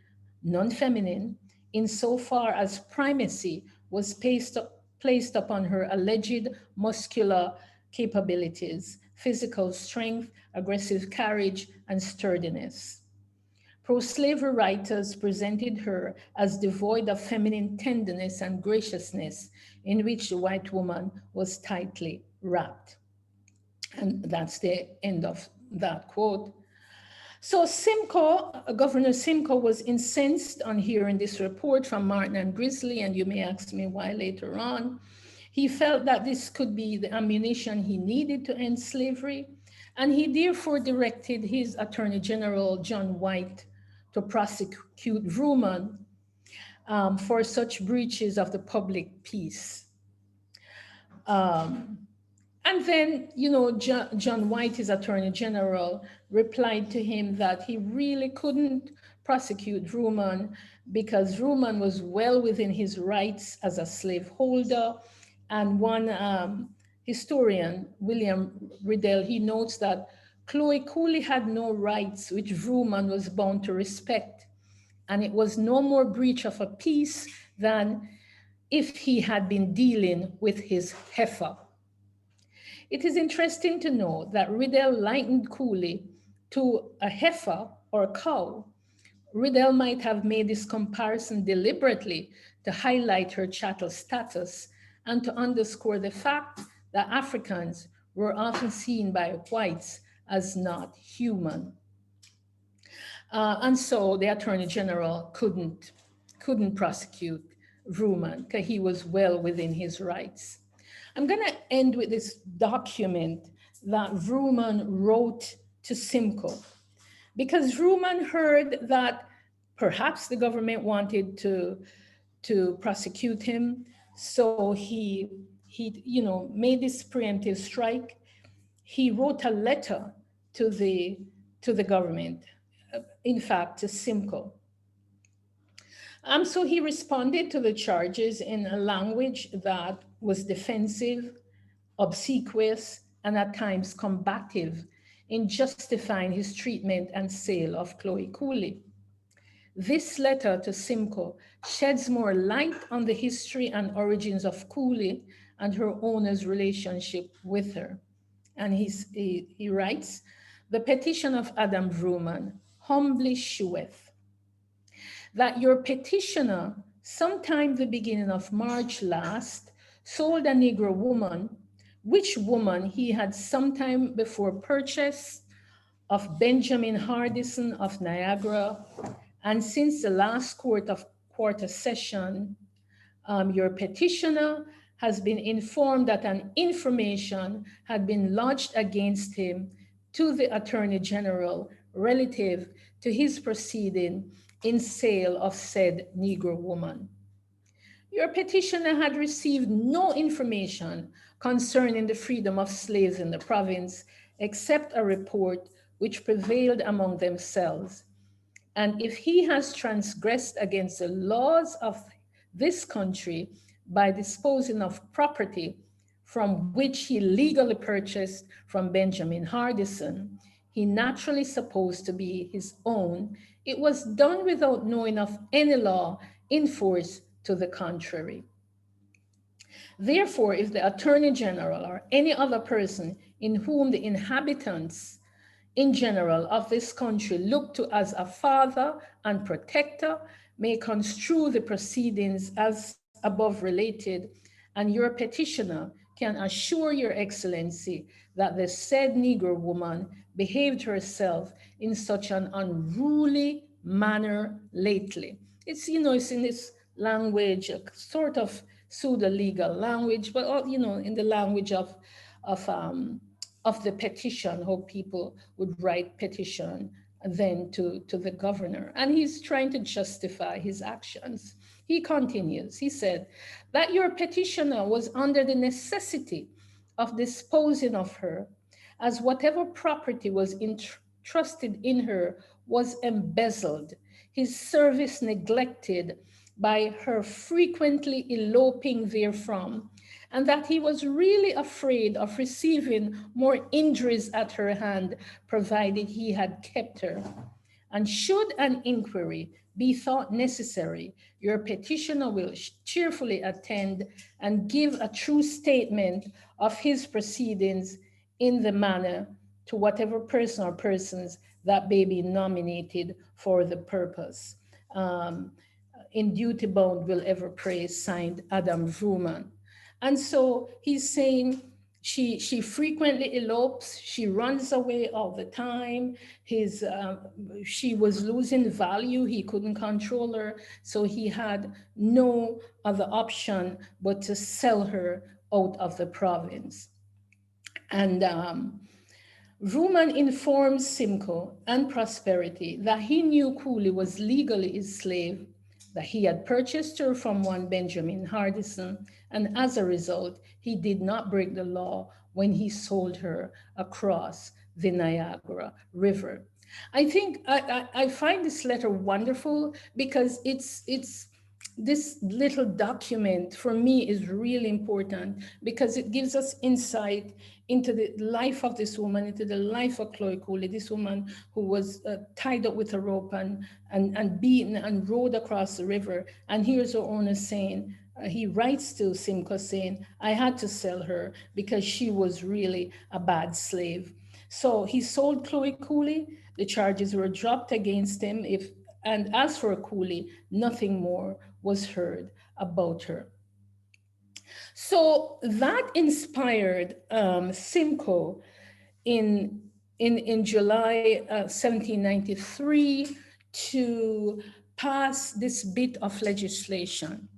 C: non-feminine, insofar as primacy was placed upon her alleged muscular capabilities, physical strength, aggressive carriage, and sturdiness. Pro-slavery writers presented her as devoid of feminine tenderness and graciousness, in which the white woman was tightly wrapped. And that's the end of that quote. So Simcoe, Governor Simcoe was incensed on hearing this report from Martin and Grizzly, and you may ask me why later on. He felt that this could be the ammunition he needed to end slavery, and he therefore directed his Attorney General, John White, to prosecute Vrooman for such breaches of the public peace. And then, John White, his Attorney General, replied to him that he really couldn't prosecute Vrooman because Vrooman was well within his rights as a slaveholder. And one historian, William Riddell, he notes that Chloe Cooley had no rights which Vrooman was bound to respect. And it was no more breach of a peace than if he had been dealing with his heifer. It is interesting to know that Riddell likened Cooley to a heifer or a cow. Riddell might have made this comparison deliberately to highlight her chattel status and to underscore the fact that Africans were often seen by whites as not human. And so the Attorney General couldn't prosecute Vrooman because he was well within his rights. I'm going to end with this document that Vrooman wrote to Simcoe, because Vrooman heard that perhaps the government wanted to prosecute him, so he made this preemptive strike. He wrote a letter to the government, in fact, to Simcoe. So he responded to the charges in a language that was defensive, obsequious, and at times combative in justifying his treatment and sale of Chloe Cooley. This letter to Simcoe sheds more light on the history and origins of Cooley and her owner's relationship with her. And he writes, "The petition of Adam Vrooman humbly sheweth that your petitioner, sometime the beginning of March last, sold a Negro woman, which woman he had sometime before purchased of Benjamin Hardison of Niagara, and since the last quarter session, your petitioner has been informed that an information had been lodged against him to the Attorney General relative to his proceeding in sale of said Negro woman. Your petitioner had received no information concerning the freedom of slaves in the province, except a report which prevailed among themselves. And if he has transgressed against the laws of this country by disposing of property from which he legally purchased from Benjamin Hardison, he naturally supposed to be his own, it was done without knowing of any law in force to the contrary. Therefore, if the Attorney General or any other person in whom the inhabitants in general of this country look to as a father and protector may construe the proceedings as above related, and your petitioner can assure your excellency that the said Negro woman behaved herself in such an unruly manner lately. It's in this language, a sort of pseudo-legal language, but in the language of the petition, how people would write petition then to the governor. And he's trying to justify his actions. He continues, he said, that your petitioner was under the necessity of disposing of her, as whatever property was entrusted in her was embezzled. his service neglected by her frequently eloping therefrom, and that he was really afraid of receiving more injuries at her hand, provided he had kept her. And should an inquiry be thought necessary, your petitioner will cheerfully attend and give a true statement of his proceedings in the manner to whatever person or persons that may be nominated for the purpose. Um, in duty bound will ever praise, signed Adam Vrooman. And so he's saying she frequently elopes, she runs away all the time. His she was losing value, he couldn't control her, so he had no other option but to sell her out of the province. And Ruman informs Simcoe and Prosperity that he knew Cooley was legally his slave, that he had purchased her from one Benjamin Hardison, and as a result, he did not break the law when he sold her across the Niagara River. I think I find this letter wonderful because it's this little document for me is really important because it gives us insight into the life of this woman, into the life of Chloe Cooley, this woman who was tied up with a rope and beaten and rowed across the river. And here's her owner saying, he writes to Simcoe saying, I had to sell her because she was really a bad slave. So he sold Chloe Cooley. The charges were dropped against him. And as for Cooley, nothing more was heard about her. So that inspired Simcoe in July 1793 to pass this bit of legislation,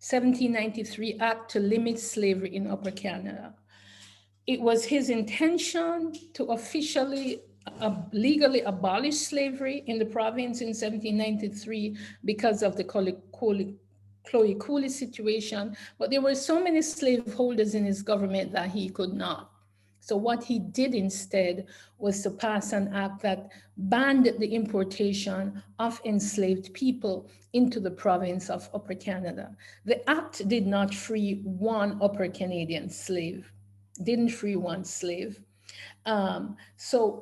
C: 1793 Act to limit slavery in Upper Canada. It was his intention to officially legally abolish slavery in the province in 1793 because of the Chloe Cooley situation, but there were so many slaveholders in his government that he could not. So what he did instead was to pass an act that banned the importation of enslaved people into the province of Upper Canada. The act did not free one Upper Canadian slave, didn't free one slave. But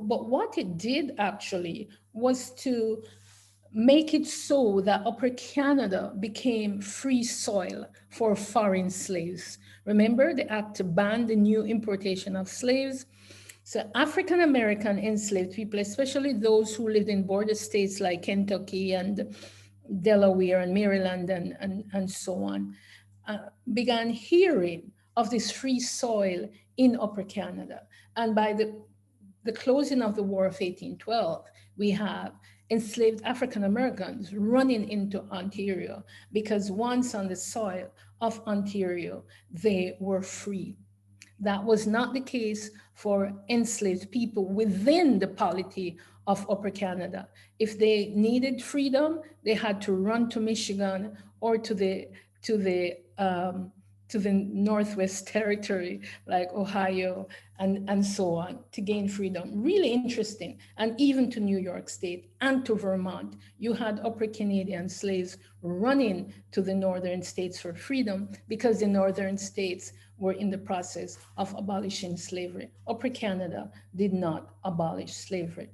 C: what it did actually was to make it so that Upper Canada became free soil for foreign slaves. Remember, the act banned the new importation of slaves. So African American enslaved people, especially those who lived in border states like Kentucky and Delaware and Maryland and so on, began hearing of this free soil in Upper Canada. And by the closing of the War of 1812, we have enslaved African Americans running into Ontario because once on the soil of Ontario, they were free. That was not the case for enslaved people within the polity of Upper Canada. If they needed freedom, they had to run to Michigan or to the Northwest Territory, like Ohio and so on, to gain freedom. Really interesting. And even to New York State and to Vermont, you had Upper Canadian slaves running to the northern states for freedom because the northern states were in the process of abolishing slavery. Upper Canada did not abolish slavery.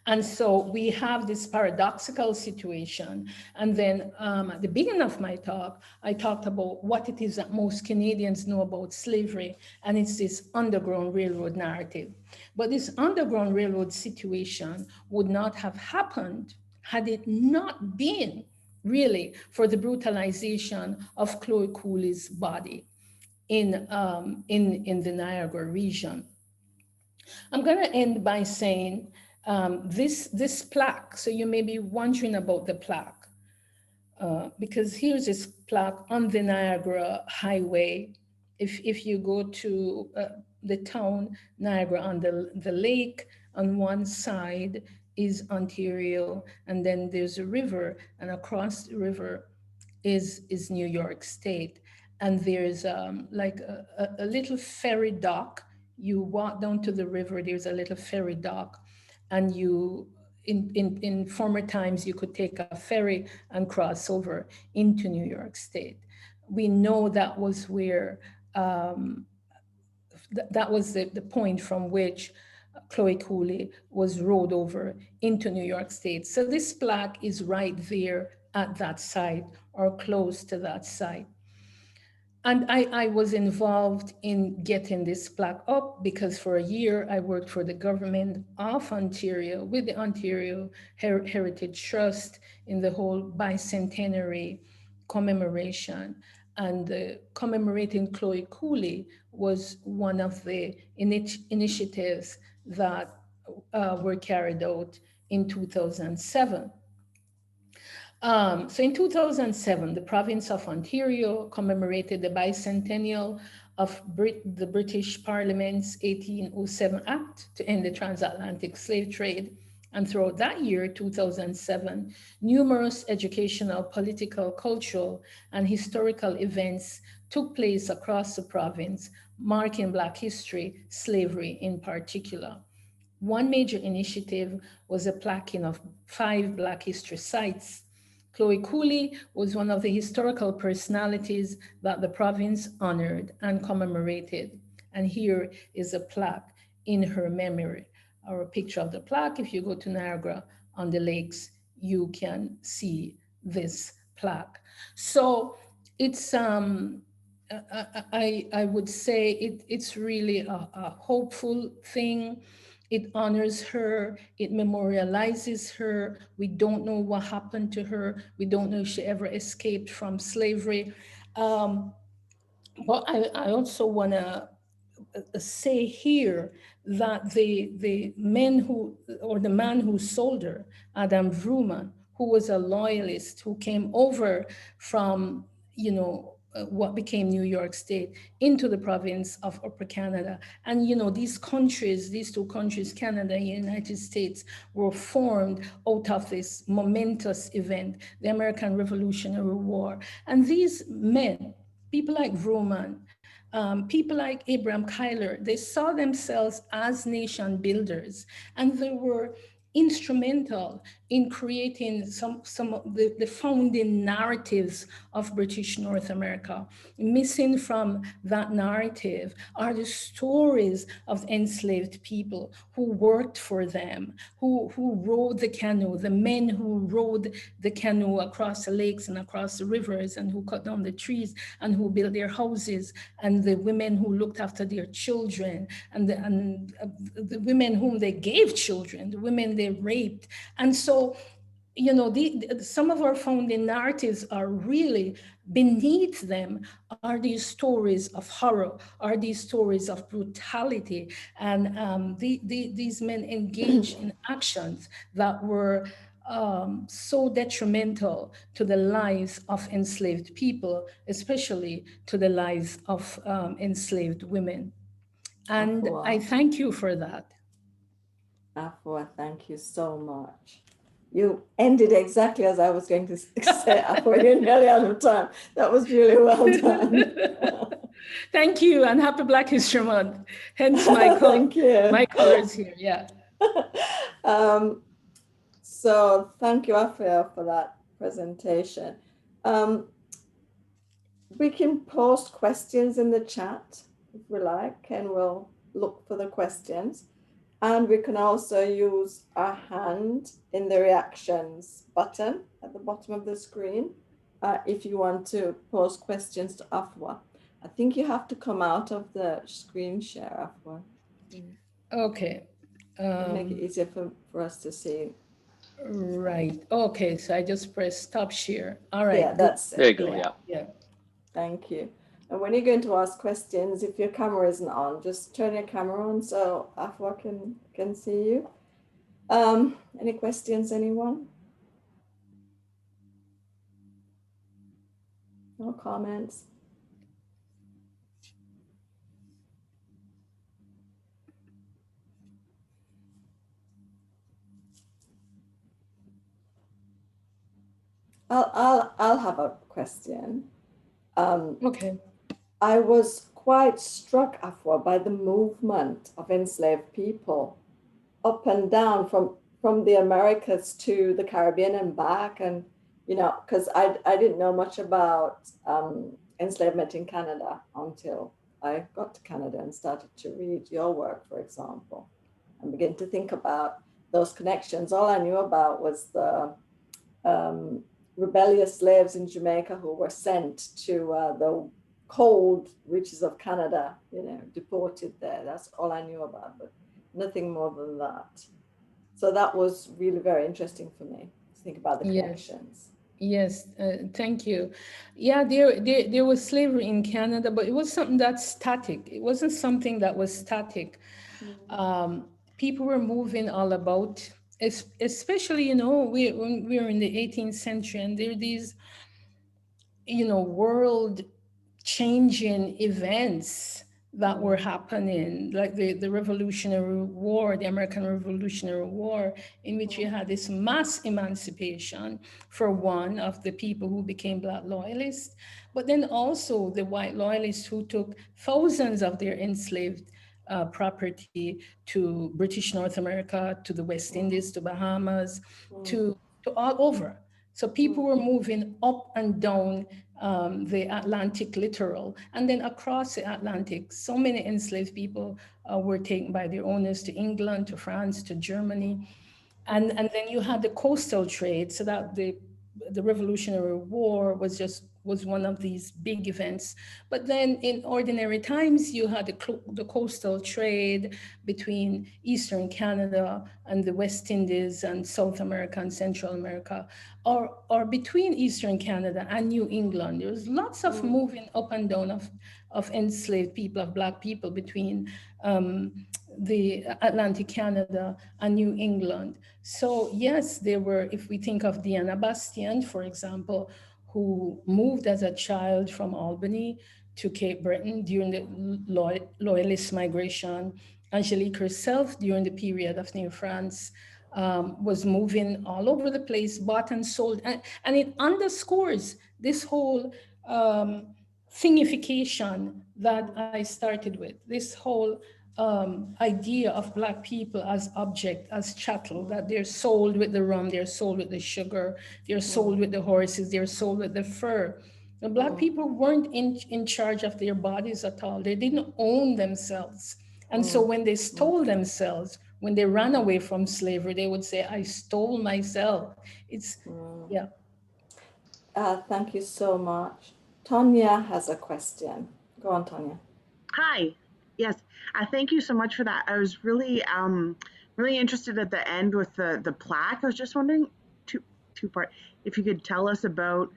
C: And so we have this paradoxical situation. And then at the beginning of my talk, I talked about what it is that most Canadians know about slavery, and it's this Underground Railroad narrative. But this Underground Railroad situation would not have happened had it not been really for the brutalization of Chloe Cooley's body in the Niagara region. I'm going to end by saying this plaque. So you may be wondering about the plaque, because here's this plaque on the Niagara Highway. If you go to the town Niagara on the lake, on one side is Ontario, and then there's a river, and across the river is New York State. And there's like a little ferry dock. You walk down to the river, there's a little ferry dock, and in former times, you could take a ferry and cross over into New York State. We know that was where, that was the point from which Chloe Cooley was rowed over into New York State. So this plaque is right there at that site or close to that site. And I was involved in getting this plaque up because for a year I worked for the government of Ontario with the Ontario Heritage Trust in the whole bicentenary commemoration. And commemorating Chloe Cooley was one of the initiatives that were carried out in 2007. So in 2007, the province of Ontario commemorated the bicentennial of the British Parliament's 1807 Act to end the transatlantic slave trade. And throughout that year, 2007, numerous educational, political, cultural, and historical events took place across the province, marking Black history, slavery in particular. One major initiative was a plaquing of 5 Black history sites. Chloe Cooley was one of the historical personalities that the province honored and commemorated. And here is a plaque in her memory, or a picture of the plaque. If you go to Niagara on the Lakes, you can see this plaque. So it's, I would say it's really a hopeful thing. It honors her, it memorializes her. We don't know what happened to her. We don't know if she ever escaped from slavery. But I also want to say here that the men who, or the man who sold her, Adam Vrooman, who was a loyalist who came over from, what became New York State into the province of Upper Canada. And, these countries, these 2 countries, Canada and United States, were formed out of this momentous event, the American Revolutionary War. And these men, people like Vrooman, people like Abraham Kuyler, they saw themselves as nation builders, and they were instrumental in creating some of the founding narratives of British North America. Missing from that narrative are the stories of enslaved people who worked for them, who rowed the canoe, the men who rowed the canoe across the lakes and across the rivers, and who cut down the trees and who built their houses, and the women who looked after their children, and the women whom they gave children, the women they raped. And so, some of our founding narratives are really, beneath them are these stories of horror, are these stories of brutality. And these men engaged in actions that were so detrimental to the lives of enslaved people, especially to the lives of enslaved women. And
B: Afua.
C: I thank you for that.
B: Afua, thank you so much. You ended exactly as I was going to say, Afua. You're nearly out of time. That was really well done.
C: Thank you, and happy Black History Month. Hence my my colors here. Yeah.
B: So thank you, Afua, for that presentation. We can post questions in the chat if we like, and we'll look for the questions. And we can also use our hand in the reactions button at the bottom of the screen if you want to pose questions to Afua. I think you have to come out of the screen share, Afua.
C: Okay.
B: Make it easier for us to see.
C: Right. Okay, so I just press stop share. All right.
B: Yeah, that's it.
A: There you go, yeah.
C: Yeah.
B: Thank you. And when you're going to ask questions, if your camera isn't on, just turn your camera on so Afua can see you. Any questions, anyone? No comments? I'll have a question.
C: Okay.
B: I was quite struck, Afua, by the movement of enslaved people up and down from from the Americas to the Caribbean and back. And, you know, because I didn't know much about enslavement in Canada until I got to Canada and started to read your work, for example, and begin to think about those connections. All I knew about was the rebellious slaves in Jamaica who were sent to the cold reaches of Canada, you know, deported there. That's all I knew about, but nothing more than that. So that was really very interesting for me to think about the
C: Yes.
B: connections.
C: Yes, thank you. Yeah, there was slavery in Canada, but it was something that's static. It wasn't something that was static. People were moving all about, especially, you know, when we were in the 18th century, and there are these, you know, world changing events that were happening, like the Revolutionary War, the American Revolutionary War, in which you had this mass emancipation for one of the people who became Black loyalists, but then also the white loyalists who took thousands of their enslaved property to British North America, to the West Indies, to Bahamas, to all over. So people were moving up and down the Atlantic littoral, and then across the Atlantic. So many enslaved people were taken by their owners to England, to France, to Germany. And then you had the coastal trade, so that the Revolutionary War was one of these big events. But then in ordinary times, you had the coastal trade between Eastern Canada and the West Indies and South America and Central America, or between Eastern Canada and New England. There was lots of moving up and down of enslaved people, of Black people between the Atlantic Canada and New England. So yes, there were, if we think of Diana Bastien, for example, who moved as a child from Albany to Cape Breton during the Loyalist migration. Angelique herself, during the period of New France, was moving all over the place, bought and sold. And it underscores this whole thingification that I started with, this whole idea of Black people as object, as chattel, that they're sold with the rum, they're sold with the sugar, they're sold with the horses, they're sold with the fur. The Black people weren't in charge of their bodies at all. They didn't own themselves. And so when they stole themselves, when they ran away from slavery, they would say, I stole myself. It's, yeah.
B: Thank you so much. Tonya has a question. Go on, Tonya.
D: Hi. Yes. Thank you so much for that. I was really interested at the end with the plaque. I was just wondering, two part, if you could tell us about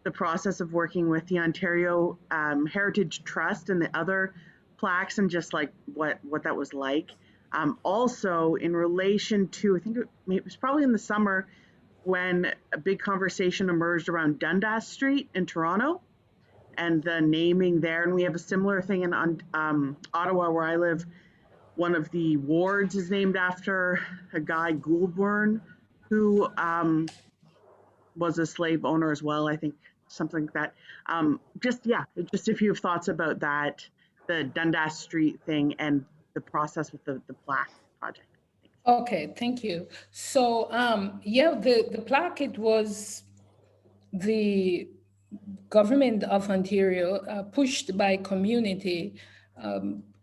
D: the process of working with the Ontario Heritage Trust and the other plaques, and just like what that was like. Also, in relation to, I think it was probably in the summer when a big conversation emerged around Dundas Street in Toronto and the naming there. And we have a similar thing in Ottawa, where I live. One of the wards is named after a guy, Goulburn, who was a slave owner as well, I think, something like that. Just if you have thoughts about that, the Dundas Street thing and the process with the plaque project. Thanks.
C: Okay, thank you. So, yeah, the plaque, it was the government of Ontario, pushed by community,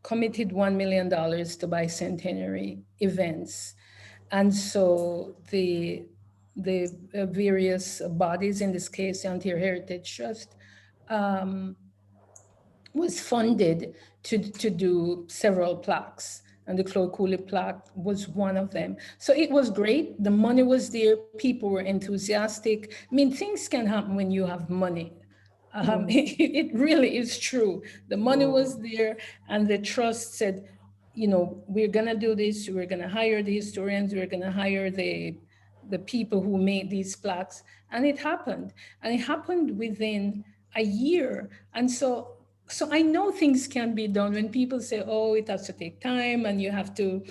C: committed $1 million to bicentenary events. And so the various bodies, in this case, the Ontario Heritage Trust, was funded to do several plaques. And the Claude Cooley plaque was one of them. So it was great. The money was there. People were enthusiastic. I mean, things can happen when you have money. It really is true. The money was there, and the trust said, you know, we're gonna do this. We're gonna hire the historians. We're gonna hire the people who made these plaques, and it happened. And it happened within a year. And so I know things can be done. When people say, oh, it has to take time and you have to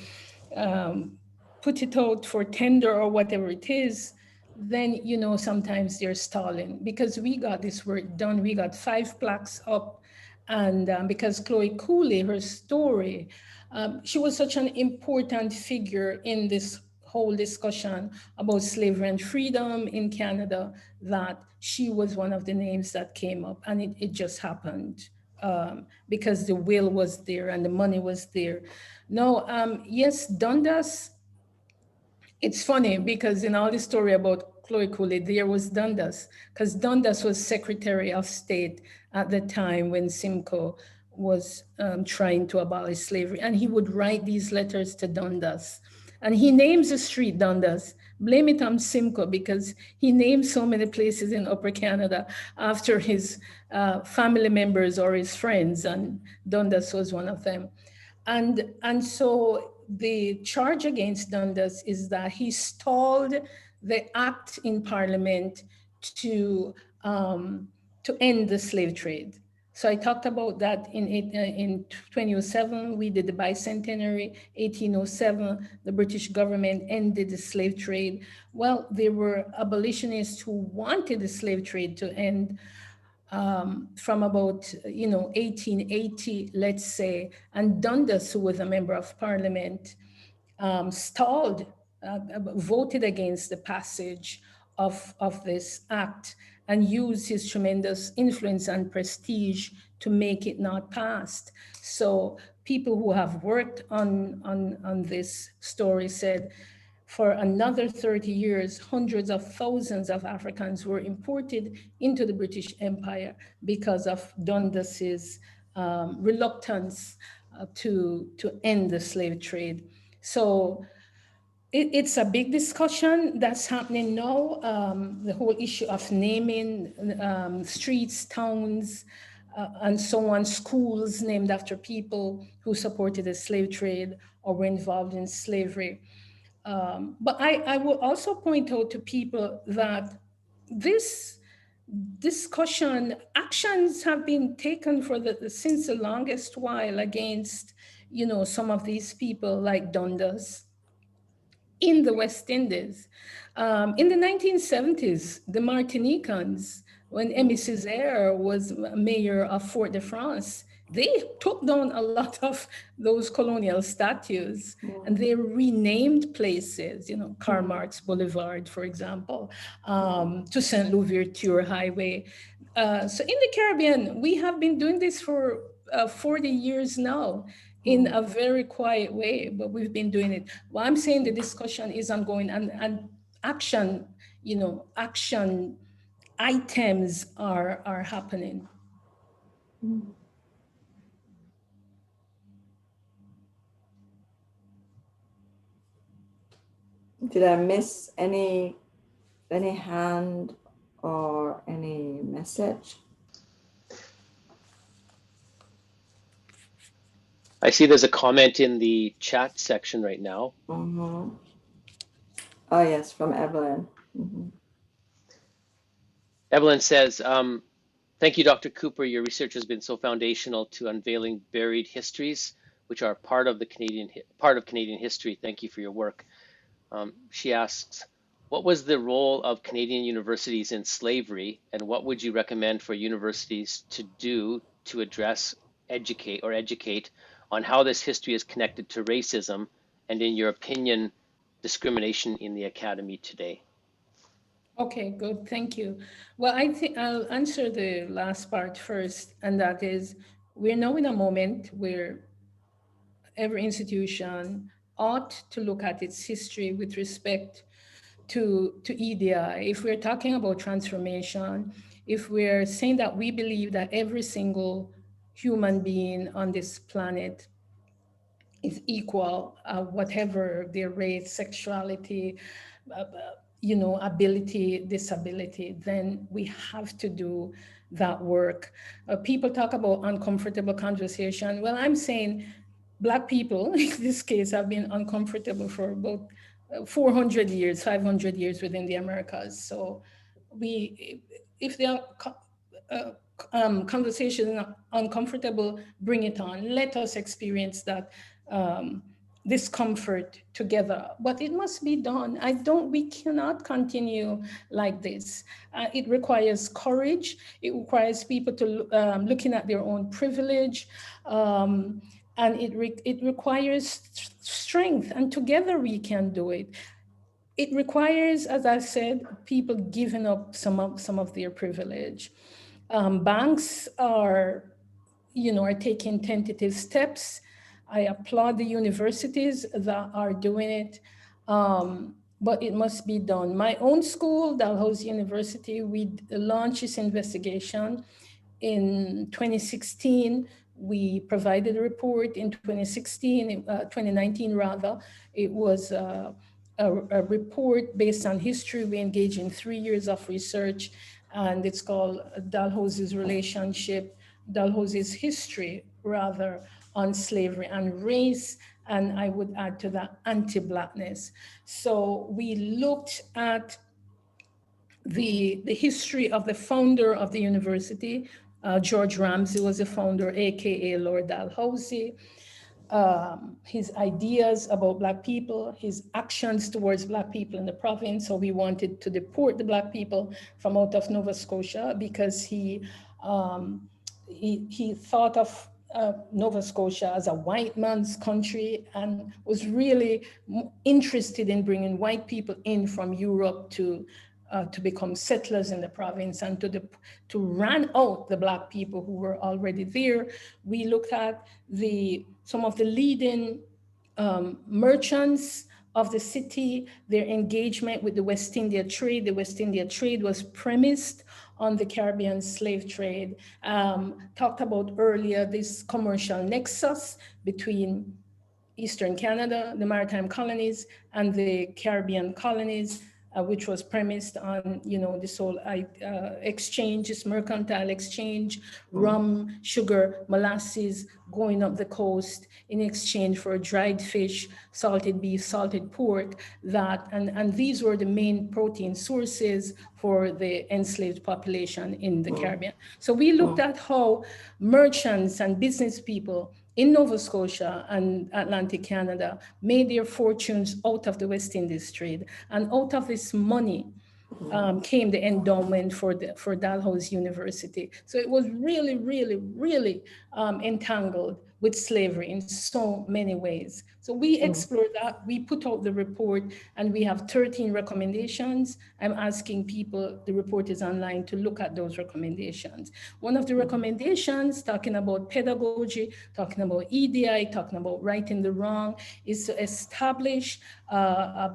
C: put it out for tender or whatever it is, then, you know, sometimes they're stalling, because we got this work done. We got 5 plaques up. And because Chloe Cooley, her story, she was such an important figure in this whole discussion about slavery and freedom in Canada, that she was one of the names that came up, and it just happened because the will was there and the money was there. No, yes, Dundas, it's funny because in all the story about Chloe Cooley, there was Dundas, because Dundas was Secretary of State at the time when Simcoe was trying to abolish slavery. And he would write these letters to Dundas. And he names the street Dundas. Blame it on Simcoe because he named so many places in Upper Canada after his family members or his friends, and Dundas was one of them. And so the charge against Dundas is that he stalled the act in Parliament to um, to end the slave trade. So I talked about that in 2007. We did the bicentenary. 1807, the British government ended the slave trade. Well, there were abolitionists who wanted the slave trade to end from about 1880, let's say, and Dundas, who was a member of Parliament, stalled, voted against the passage of this act, and used his tremendous influence and prestige to make it not passed. So people who have worked on this story said, for another 30 years, hundreds of thousands of Africans were imported into the British Empire because of Dundas's reluctance to end the slave trade. So it's a big discussion that's happening now. The whole issue of naming streets, towns, and so on, schools named after people who supported the slave trade or were involved in slavery. But I will also point out to people that this discussion, actions have been taken since the longest while against, some of these people like Dundas in the West Indies. In the 1970s, the Martinicans, when Aimé Césaire was mayor of Fort de France, they took down a lot of those colonial statues and they renamed places, Karl Marx Boulevard, for example, to St. Louverture Highway. So in the Caribbean, we have been doing this for 40 years now in a very quiet way, but we've been doing it. Well, I'm saying the discussion is ongoing, and action, action items are happening.
B: Did I miss any hand or any message?
A: I see there's a comment in the chat section right now.
B: Oh yes, from Evelyn.
A: Evelyn says, thank you, Dr. Cooper. Your research has been so foundational to unveiling buried histories, which are part of Canadian history. Thank you for your work. She asks, what was the role of Canadian universities in slavery, and what would you recommend for universities to do to educate on how this history is connected to racism and, in your opinion, discrimination in the academy today?
C: Okay, good, thank you. Well, I think I'll answer the last part first, and that is, we're now in a moment where every institution ought to look at its history with respect to EDI. If we're talking about transformation, if we're saying that we believe that every single human being on this planet is equal, whatever their race, sexuality, ability, disability, then we have to do that work. People talk about uncomfortable conversation. Well, I'm saying Black people, in this case, have been uncomfortable for about 400 years, 500 years within the Americas. So if they are conversation is uncomfortable, bring it on. Let us experience that discomfort together, but it must be done. We cannot continue like this. It requires courage. It requires people to looking at their own privilege. And it requires strength, and together we can do it. it requires, as I said, people giving up some of their privilege. Banks are, are taking tentative steps. I applaud the universities that are doing it, but it must be done. My own school, Dalhousie University, we launched this investigation in 2016. We provided a report in 2019 rather. It was a report based on history. We engaged in 3 years of research, and it's called Dalhousie's Relationship, Dalhousie's History, rather, on slavery and race, and I would add to that anti-Blackness. So we looked at the history of the founder of the university. George Ramsey was the founder, AKA Lord Dalhousie. His ideas about Black people, his actions towards Black people in the province. So we wanted to deport the Black people from out of Nova Scotia because he thought of Nova Scotia as a white man's country and was really interested in bringing white people in from Europe to become settlers in the province and to run out the Black people who were already there. We looked at some of the leading merchants of the city, their engagement with the West India trade. The West India trade was premised on the Caribbean slave trade. Talked about earlier this commercial nexus between Eastern Canada, the maritime colonies, and the Caribbean colonies, which was premised on, this whole exchange, this mercantile exchange, rum, sugar, molasses, going up the coast in exchange for dried fish, salted beef, salted pork, and these were the main protein sources for the enslaved population in the Caribbean. So we looked at how merchants and business people in Nova Scotia and Atlantic Canada made their fortunes out of the West Indies trade. And out of this money came the endowment for Dalhousie University. So it was really, really, really entangled with slavery in so many ways. So we explored that, we put out the report, and we have 13 recommendations. I'm asking people, the report is online, to look at those recommendations. One of the recommendations, talking about pedagogy, talking about EDI, talking about righting the wrong, is to establish a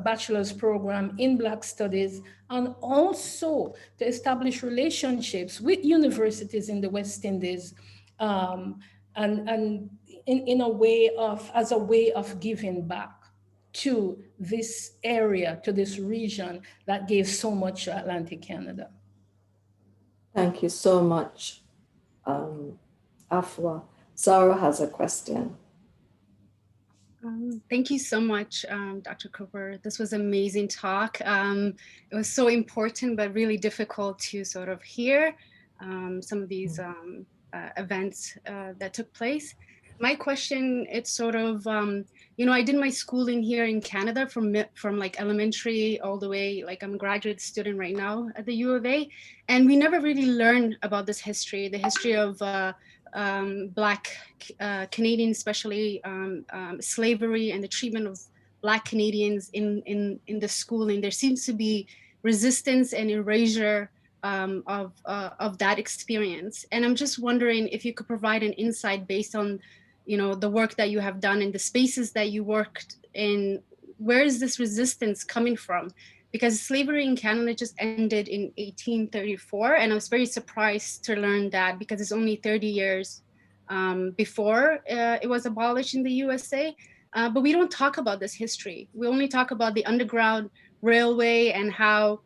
C: bachelor's program in Black Studies, and also to establish relationships with universities in the West Indies, and in a way as a way of giving back to this area, to this region that gave so much to Atlantic Canada.
B: Thank you so much, Afua. Zara has a question.
E: Thank you so much, Dr. Cooper. This was an amazing talk. It was so important, but really difficult to sort of hear some of these events that took place. My question, it's sort of, I did my schooling here in Canada from like elementary all the way, like I'm a graduate student right now at the U of A. And we never really learned about this history, the history of Black Canadians, especially slavery and the treatment of Black Canadians in the schooling. There seems to be resistance and erasure of that experience. And I'm just wondering if you could provide an insight based on, the work that you have done in the spaces that you worked in. Where is this resistance coming from? Because slavery in Canada just ended in 1834. And I was very surprised to learn that, because it's only 30 years before it was abolished in the USA. But we don't talk about this history. We only talk about the Underground Railway and how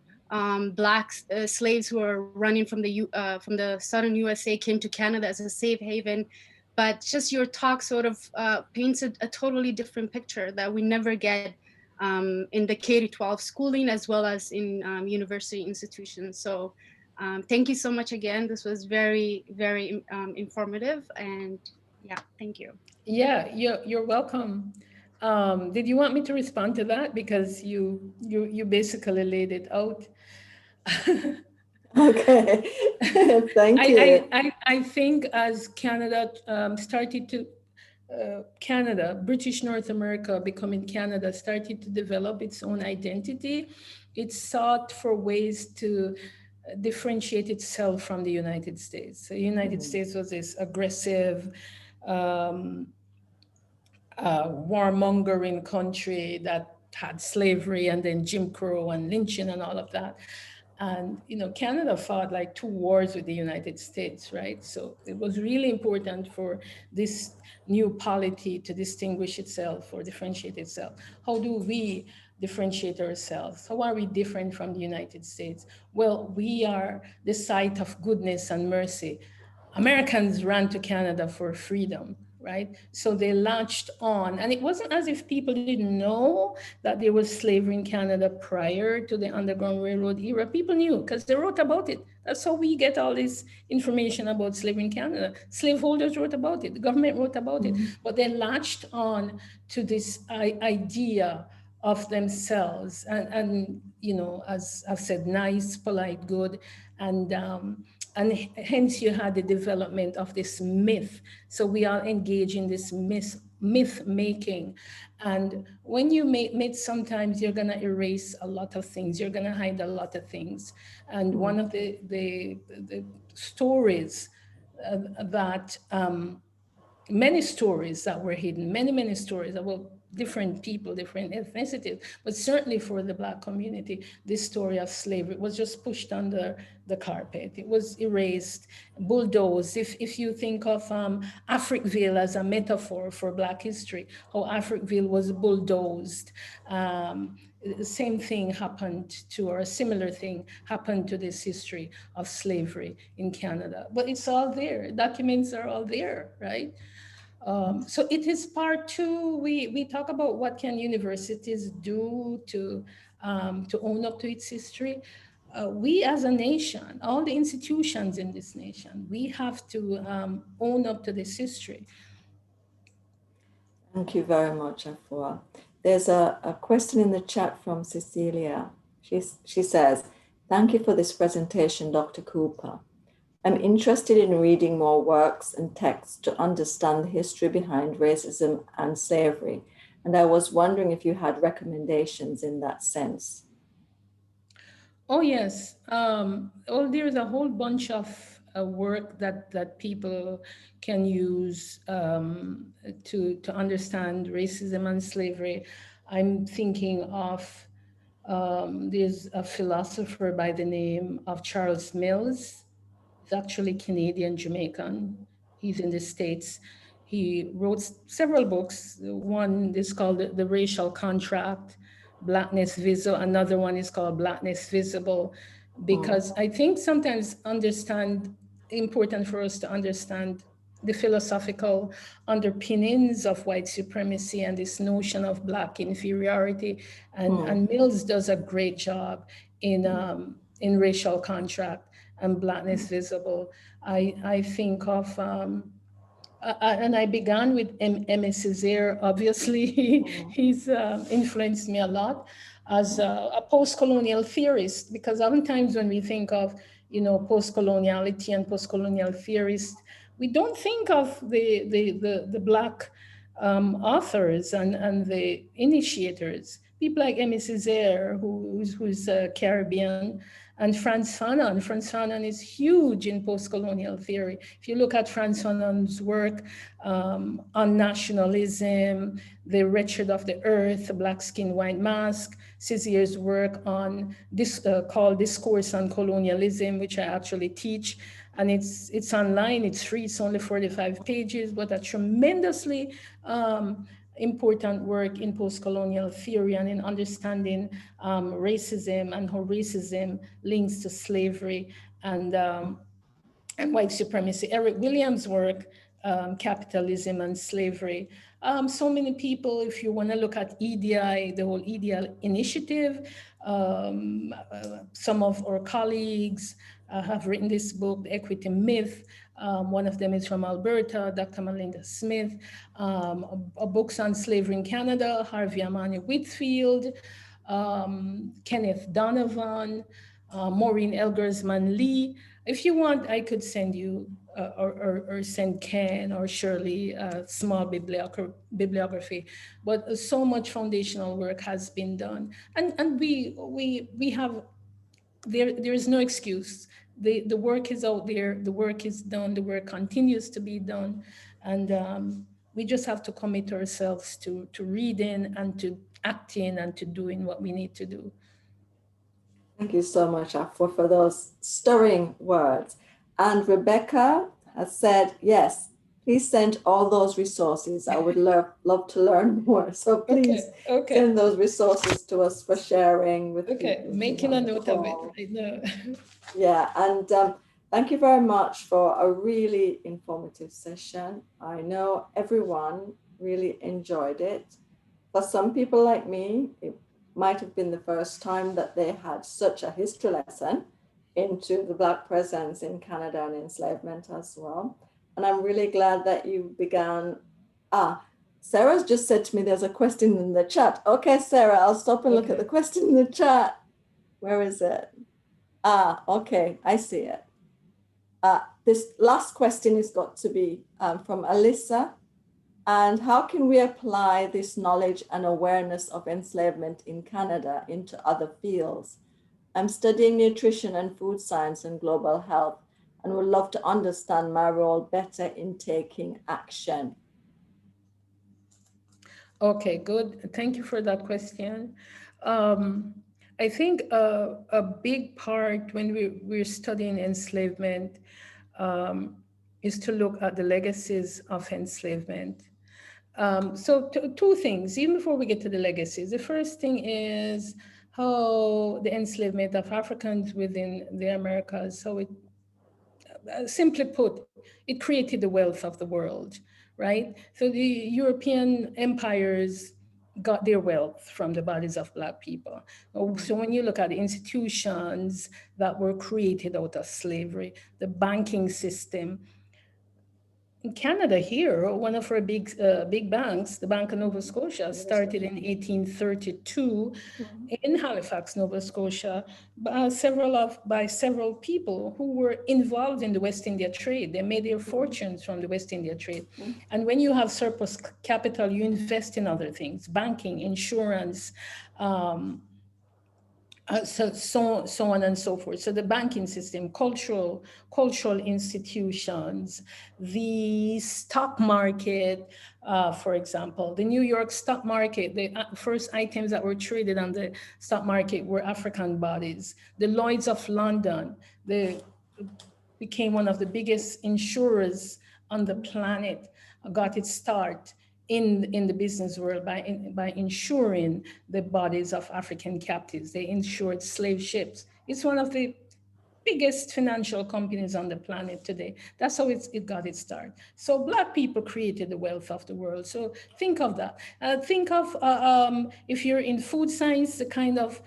E: Black slaves who are running from the southern USA came to Canada as a safe haven. But just your talk sort of paints a totally different picture that we never get in the K-12 schooling, as well as in university institutions. So thank you so much again. This was very, very informative. And yeah, thank you.
C: Yeah, you're welcome. Did you want me to respond to that? Because you basically laid it out.
B: Okay, thank you.
C: I think as Canada started to Canada, British North America becoming Canada, started to develop its own identity, it sought for ways to differentiate itself from the United States. The United States was this aggressive, um, warmongering country that had slavery and then Jim Crow and lynching and all of that. And Canada fought like two wars with the United States, right? So it was really important for this new polity to distinguish itself or differentiate itself. How do we differentiate ourselves? How are we different from the United States? Well, we are the site of goodness and mercy. Americans ran to Canada for freedom, right? So they latched on, and it wasn't as if people didn't know that there was slavery in Canada prior to the Underground Railroad era. People knew because they wrote about it. That's how we get all this information about slavery in Canada. Slaveholders wrote about it, the government wrote about it, but they latched on to this idea of themselves, and as I've said, nice, polite, good, and and hence you had the development of this myth. So we are engaged in this myth making, and when you make myth, sometimes you're going to erase a lot of things, you're going to hide a lot of things. And one of the stories that many stories that were hidden, many stories about different people, different ethnicities, but certainly for the Black community, this story of slavery was just pushed under the carpet. It was erased, bulldozed. If you think of Africville as a metaphor for Black history, how Africville was bulldozed. The same thing happened to, or a similar thing happened to this history of slavery in Canada. But it's all there. Documents are all there, right? So it is part two. We talk about what can universities do to own up to its history. We as a nation, all the institutions in this nation, we have to own up to this history.
B: Thank you very much, Afua. There's a question in the chat from Cecilia. She says, thank you for this presentation, Dr. Cooper. I'm interested in reading more works and texts to understand the history behind racism and slavery, and I was wondering if you had recommendations in that sense.
C: Oh, yes. Well, there's a whole bunch of work that people can use to understand racism and slavery. I'm thinking of there's a philosopher by the name of Charles Mills. He's actually Canadian Jamaican. He's in the States. He wrote several books. One is called The Racial Contract, Blackness Visible. Another one is called Blackness Visible, because I think sometimes important for us to understand the philosophical underpinnings of white supremacy and this notion of Black inferiority. And Mills does a great job in Racial Contract and Blackness Visible. I think of, and I began with Aimé Césaire, obviously. He's influenced me a lot as a post-colonial theorist, because oftentimes when we think of, post-coloniality and post-colonial theorists, we don't think of the Black authors and the initiators. People like Aimé Césaire, who's Caribbean, and Frantz Fanon. Frantz Fanon is huge in post-colonial theory. If you look at Frantz Fanon's work on nationalism, The Wretched of the Earth, Black Skin, White Mask, Césaire's work on this called Discourse on Colonialism, which I actually teach, and it's online, it's free, it's only 45 pages, but a tremendously important work in post-colonial theory and in understanding racism and how racism links to slavery and white supremacy. Eric Williams' work, Capitalism and Slavery. So many people, if you want to look at EDI, the whole EDI initiative, some of our colleagues have written this book, The Equity Myth. One of them is from Alberta, Dr. Melinda Smith. Books on slavery in Canada, Harvey Amani Whitfield, Kenneth Donovan, Maureen Elgersman Lee. If you want, I could send you or send Ken or Shirley a small bibliography. But so much foundational work has been done, and we have there is no excuse. The work is out there, the work is done, the work continues to be done, and we just have to commit ourselves to reading and to acting and to doing what we need to do.
B: Thank you so much, Afua, for those stirring words. And Rebecca has said, yes, please send all those resources. I would love to learn more. So please
C: Okay.
B: send those resources to us for sharing with
C: Okay,
B: people.
C: making a note of it right now.
B: Yeah, and thank you very much for a really informative session. I know everyone really enjoyed it. For some people like me, it might have been the first time that they had such a history lesson into the Black presence in Canada and enslavement as well. And I'm really glad that you began. Sarah's just said to me there's a question in the chat. Okay, Sarah, I'll stop and look at the question in the chat. Where is it? Okay, I see it. This last question has got to be from Alyssa. And how can we apply this knowledge and awareness of enslavement in Canada into other fields? I'm studying nutrition and food science and global health and would love to understand my role better in taking action.
C: Okay, good. Thank you for that question. I think a big part when we're studying enslavement is to look at the legacies of enslavement. So two things, even before we get to the legacies. The first thing is how the enslavement of Africans within the Americas, how it, simply put, it created the wealth of the world, right? So the European empires got their wealth from the bodies of Black people. So when you look at the institutions that were created out of slavery, the banking system, in Canada here, one of our big banks, the Bank of Nova Scotia, started in 1832 in Halifax, Nova Scotia, by several people who were involved in the West India trade. They made their fortunes from the West India trade. And when you have surplus capital, you invest in other things, banking, insurance, so on and so forth. So the banking system, cultural institutions, the stock market, for example, the New York stock market, the first items that were traded on the stock market were African bodies. The Lloyds of London, became one of the biggest insurers on the planet, got its start in the business world by insuring the bodies of African captives. They insured slave ships. It's one of the biggest financial companies on the planet today. That's how it got its start. So Black people created the wealth of the world. So think of that. Think of, if you're in food science, the kind of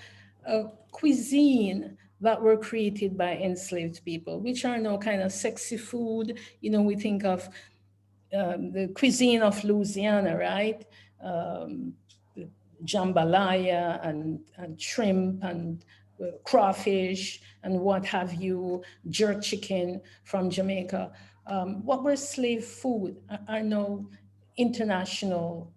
C: cuisine that were created by enslaved people, which are now kind of sexy food. You know, we think of the cuisine of Louisiana, right? Jambalaya and shrimp and crawfish and what have you, jerk chicken from Jamaica. What were slave food are now international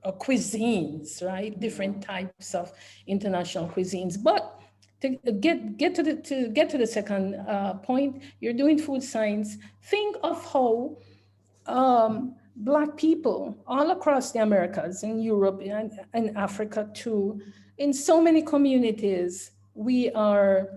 C: cuisines, right? Different types of international cuisines. But to get to the second point, you're doing food science. Think of how Black people all across the Americas, in Europe and Africa too, in so many communities, we are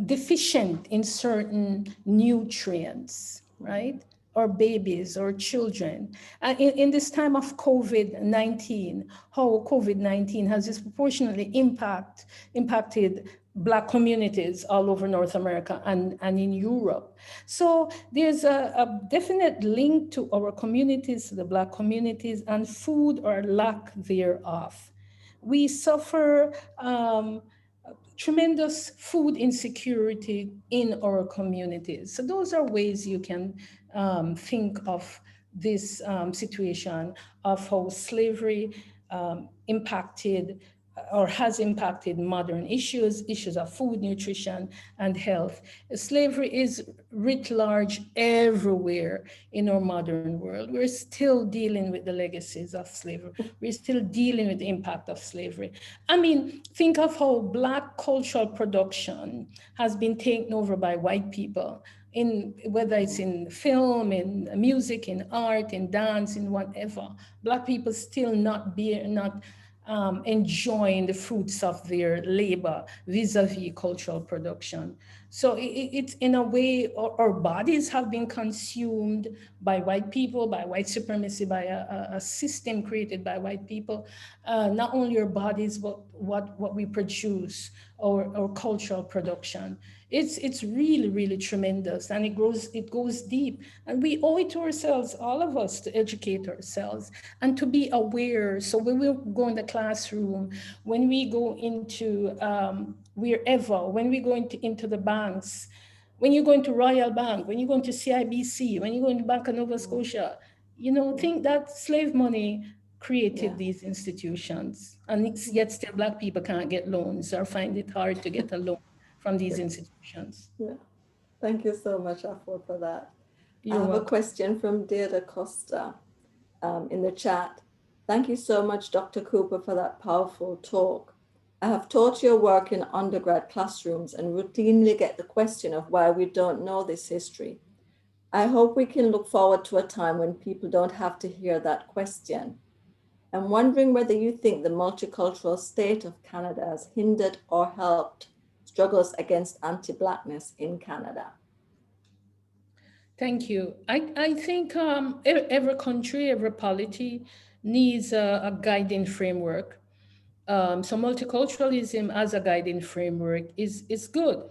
C: deficient in certain nutrients, right? Or babies or children. In this time of COVID-19, how COVID-19 has disproportionately impacted Black communities all over North America and in Europe. So there's a definite link to our communities, the Black communities, and food or lack thereof. We suffer tremendous food insecurity in our communities. So those are ways you can think of this situation of how slavery impacted or has impacted modern issues, issues of food, nutrition, and health. Slavery is writ large everywhere in our modern world. We're still dealing with the legacies of slavery. We're still dealing with the impact of slavery. I mean, think of how Black cultural production has been taken over by white people, in whether it's in film, in music, in art, in dance, in whatever. Black people still not enjoying the fruits of their labor vis-a-vis cultural production. So it's in a way, our bodies have been consumed by white people, by white supremacy, by a system created by white people. Not only our bodies, but what we produce, our cultural production. It's really, really tremendous, and it goes deep. And we owe it to ourselves, all of us, to educate ourselves and to be aware. So when we go in the classroom, when we go into wherever, when we go into the banks, when you go into Royal Bank, when you go into CIBC, when you go into Bank of Nova Scotia, think that slave money created these institutions, and yet still Black people can't get loans or find it hard to get a loan from these institutions.
B: Yeah. Thank you so much, Afua, for that. I
C: You're
B: have a
C: welcome.
B: question from Deirdre Costa in the chat. Thank you so much, Dr. Cooper, for that powerful talk. I have taught your work in undergrad classrooms and routinely get the question of why we don't know this history. I hope we can look forward to a time when people don't have to hear that question. I'm wondering whether you think the multicultural state of Canada has hindered or helped struggles against anti-Blackness in Canada.
C: Thank you. I think every country, every polity needs a guiding framework. So multiculturalism as a guiding framework is good.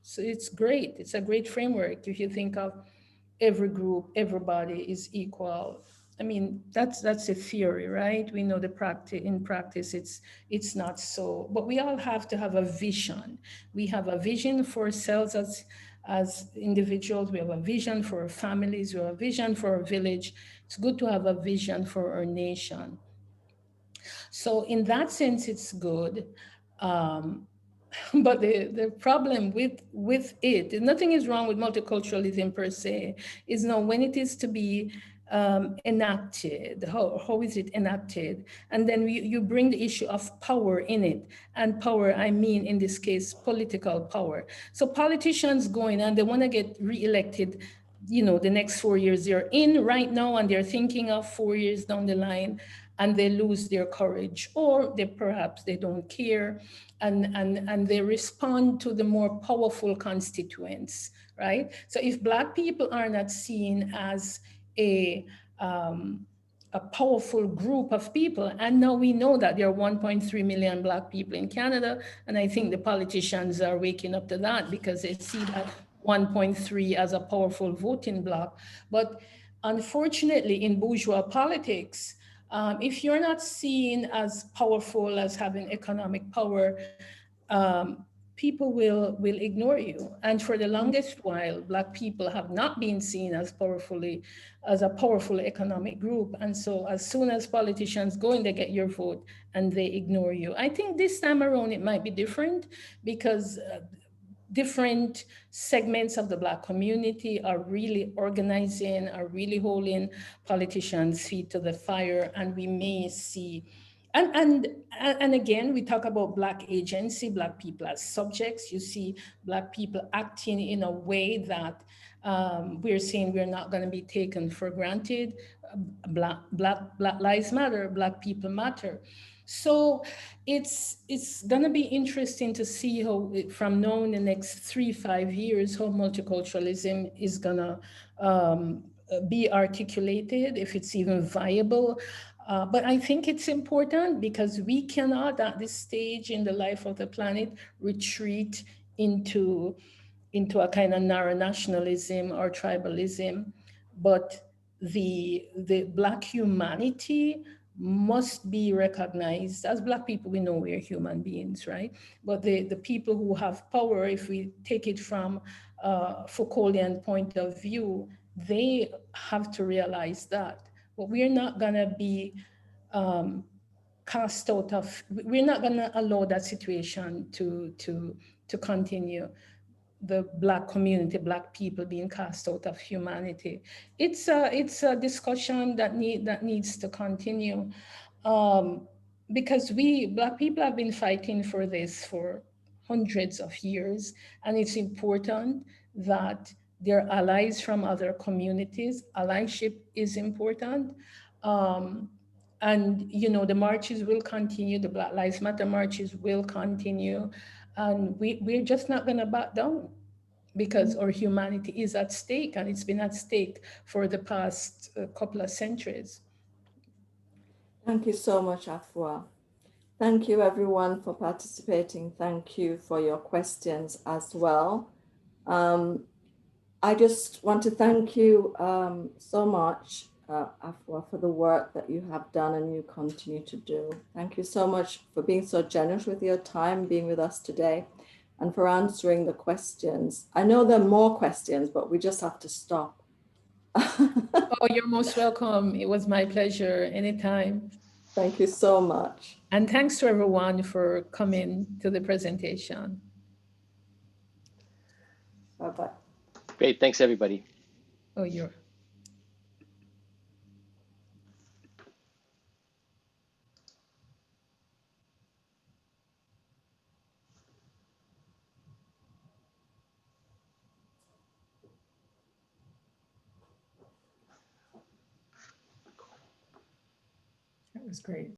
C: So it's great. It's a great framework if you think of every group, everybody is equal. I mean, that's a theory, right? We know the practice in practice it's not so. But we all have to have a vision. We have a vision for ourselves as individuals. We have a vision for our families. We have a vision for our village. It's good to have a vision for our nation. So in that sense, it's good. Um, but the problem with it, nothing is wrong with multiculturalism per se, is now when it is to be enacted, how is it enacted? And then you bring the issue of power in it. And power, I mean, in this case, political power. So politicians go in and they want to get reelected, the next 4 years they're in right now, and they're thinking of 4 years down the line, and they lose their courage, or perhaps they don't care, and they respond to the more powerful constituents, right? So if Black people are not seen as a um, a powerful group of people, and now we know that there are 1.3 million Black people in Canada, and I think the politicians are waking up to that because they see that 1.3 as a powerful voting bloc. But unfortunately, in bourgeois politics, if you're not seen as powerful, as having economic power, um, people will ignore you. And for the longest while, Black people have not been seen as a powerful economic group. And so as soon as politicians go in, they get your vote and they ignore you. I think this time around it might be different because different segments of the Black community are really organizing, are really holding politicians' feet to the fire, and we may see. And again, we talk about Black agency, Black people as subjects. You see Black people acting in a way that we're saying we're not going to be taken for granted. Black lives matter, Black people matter. So it's gonna be interesting to see how from now in the next 3-5 years how multiculturalism is gonna be articulated, if it's even viable. But I think it's important because we cannot at this stage in the life of the planet retreat into a kind of narrow nationalism or tribalism, but the Black humanity must be recognized. As Black people, we know we're human beings, right? But the people who have power, if we take it from a Foucauldian point of view, they have to realize that. But we're not gonna be cast out of, we're not going to allow that situation to continue. The Black community, Black people being cast out of humanity. It's a discussion that needs to continue, because we Black people have been fighting for this for hundreds of years, and it's important that there are allies from other communities. Allyship is important. And the marches will continue, the Black Lives Matter marches will continue, and we're just not going to back down, because our humanity is at stake, and it's been at stake for the past couple of centuries.
B: Thank you so much, Afua. Thank you, everyone, for participating. Thank you for your questions as well. I just want to thank you so much, Afua, for the work that you have done and you continue to do. Thank you so much for being so generous with your time, being with us today, and for answering the questions. I know there are more questions, but we just have to stop.
C: Oh, you're most welcome. It was my pleasure. Anytime.
B: Thank you so much.
C: And thanks to everyone for coming to the presentation.
B: Bye-bye.
A: Great, thanks everybody.
C: Oh, you're. That was great.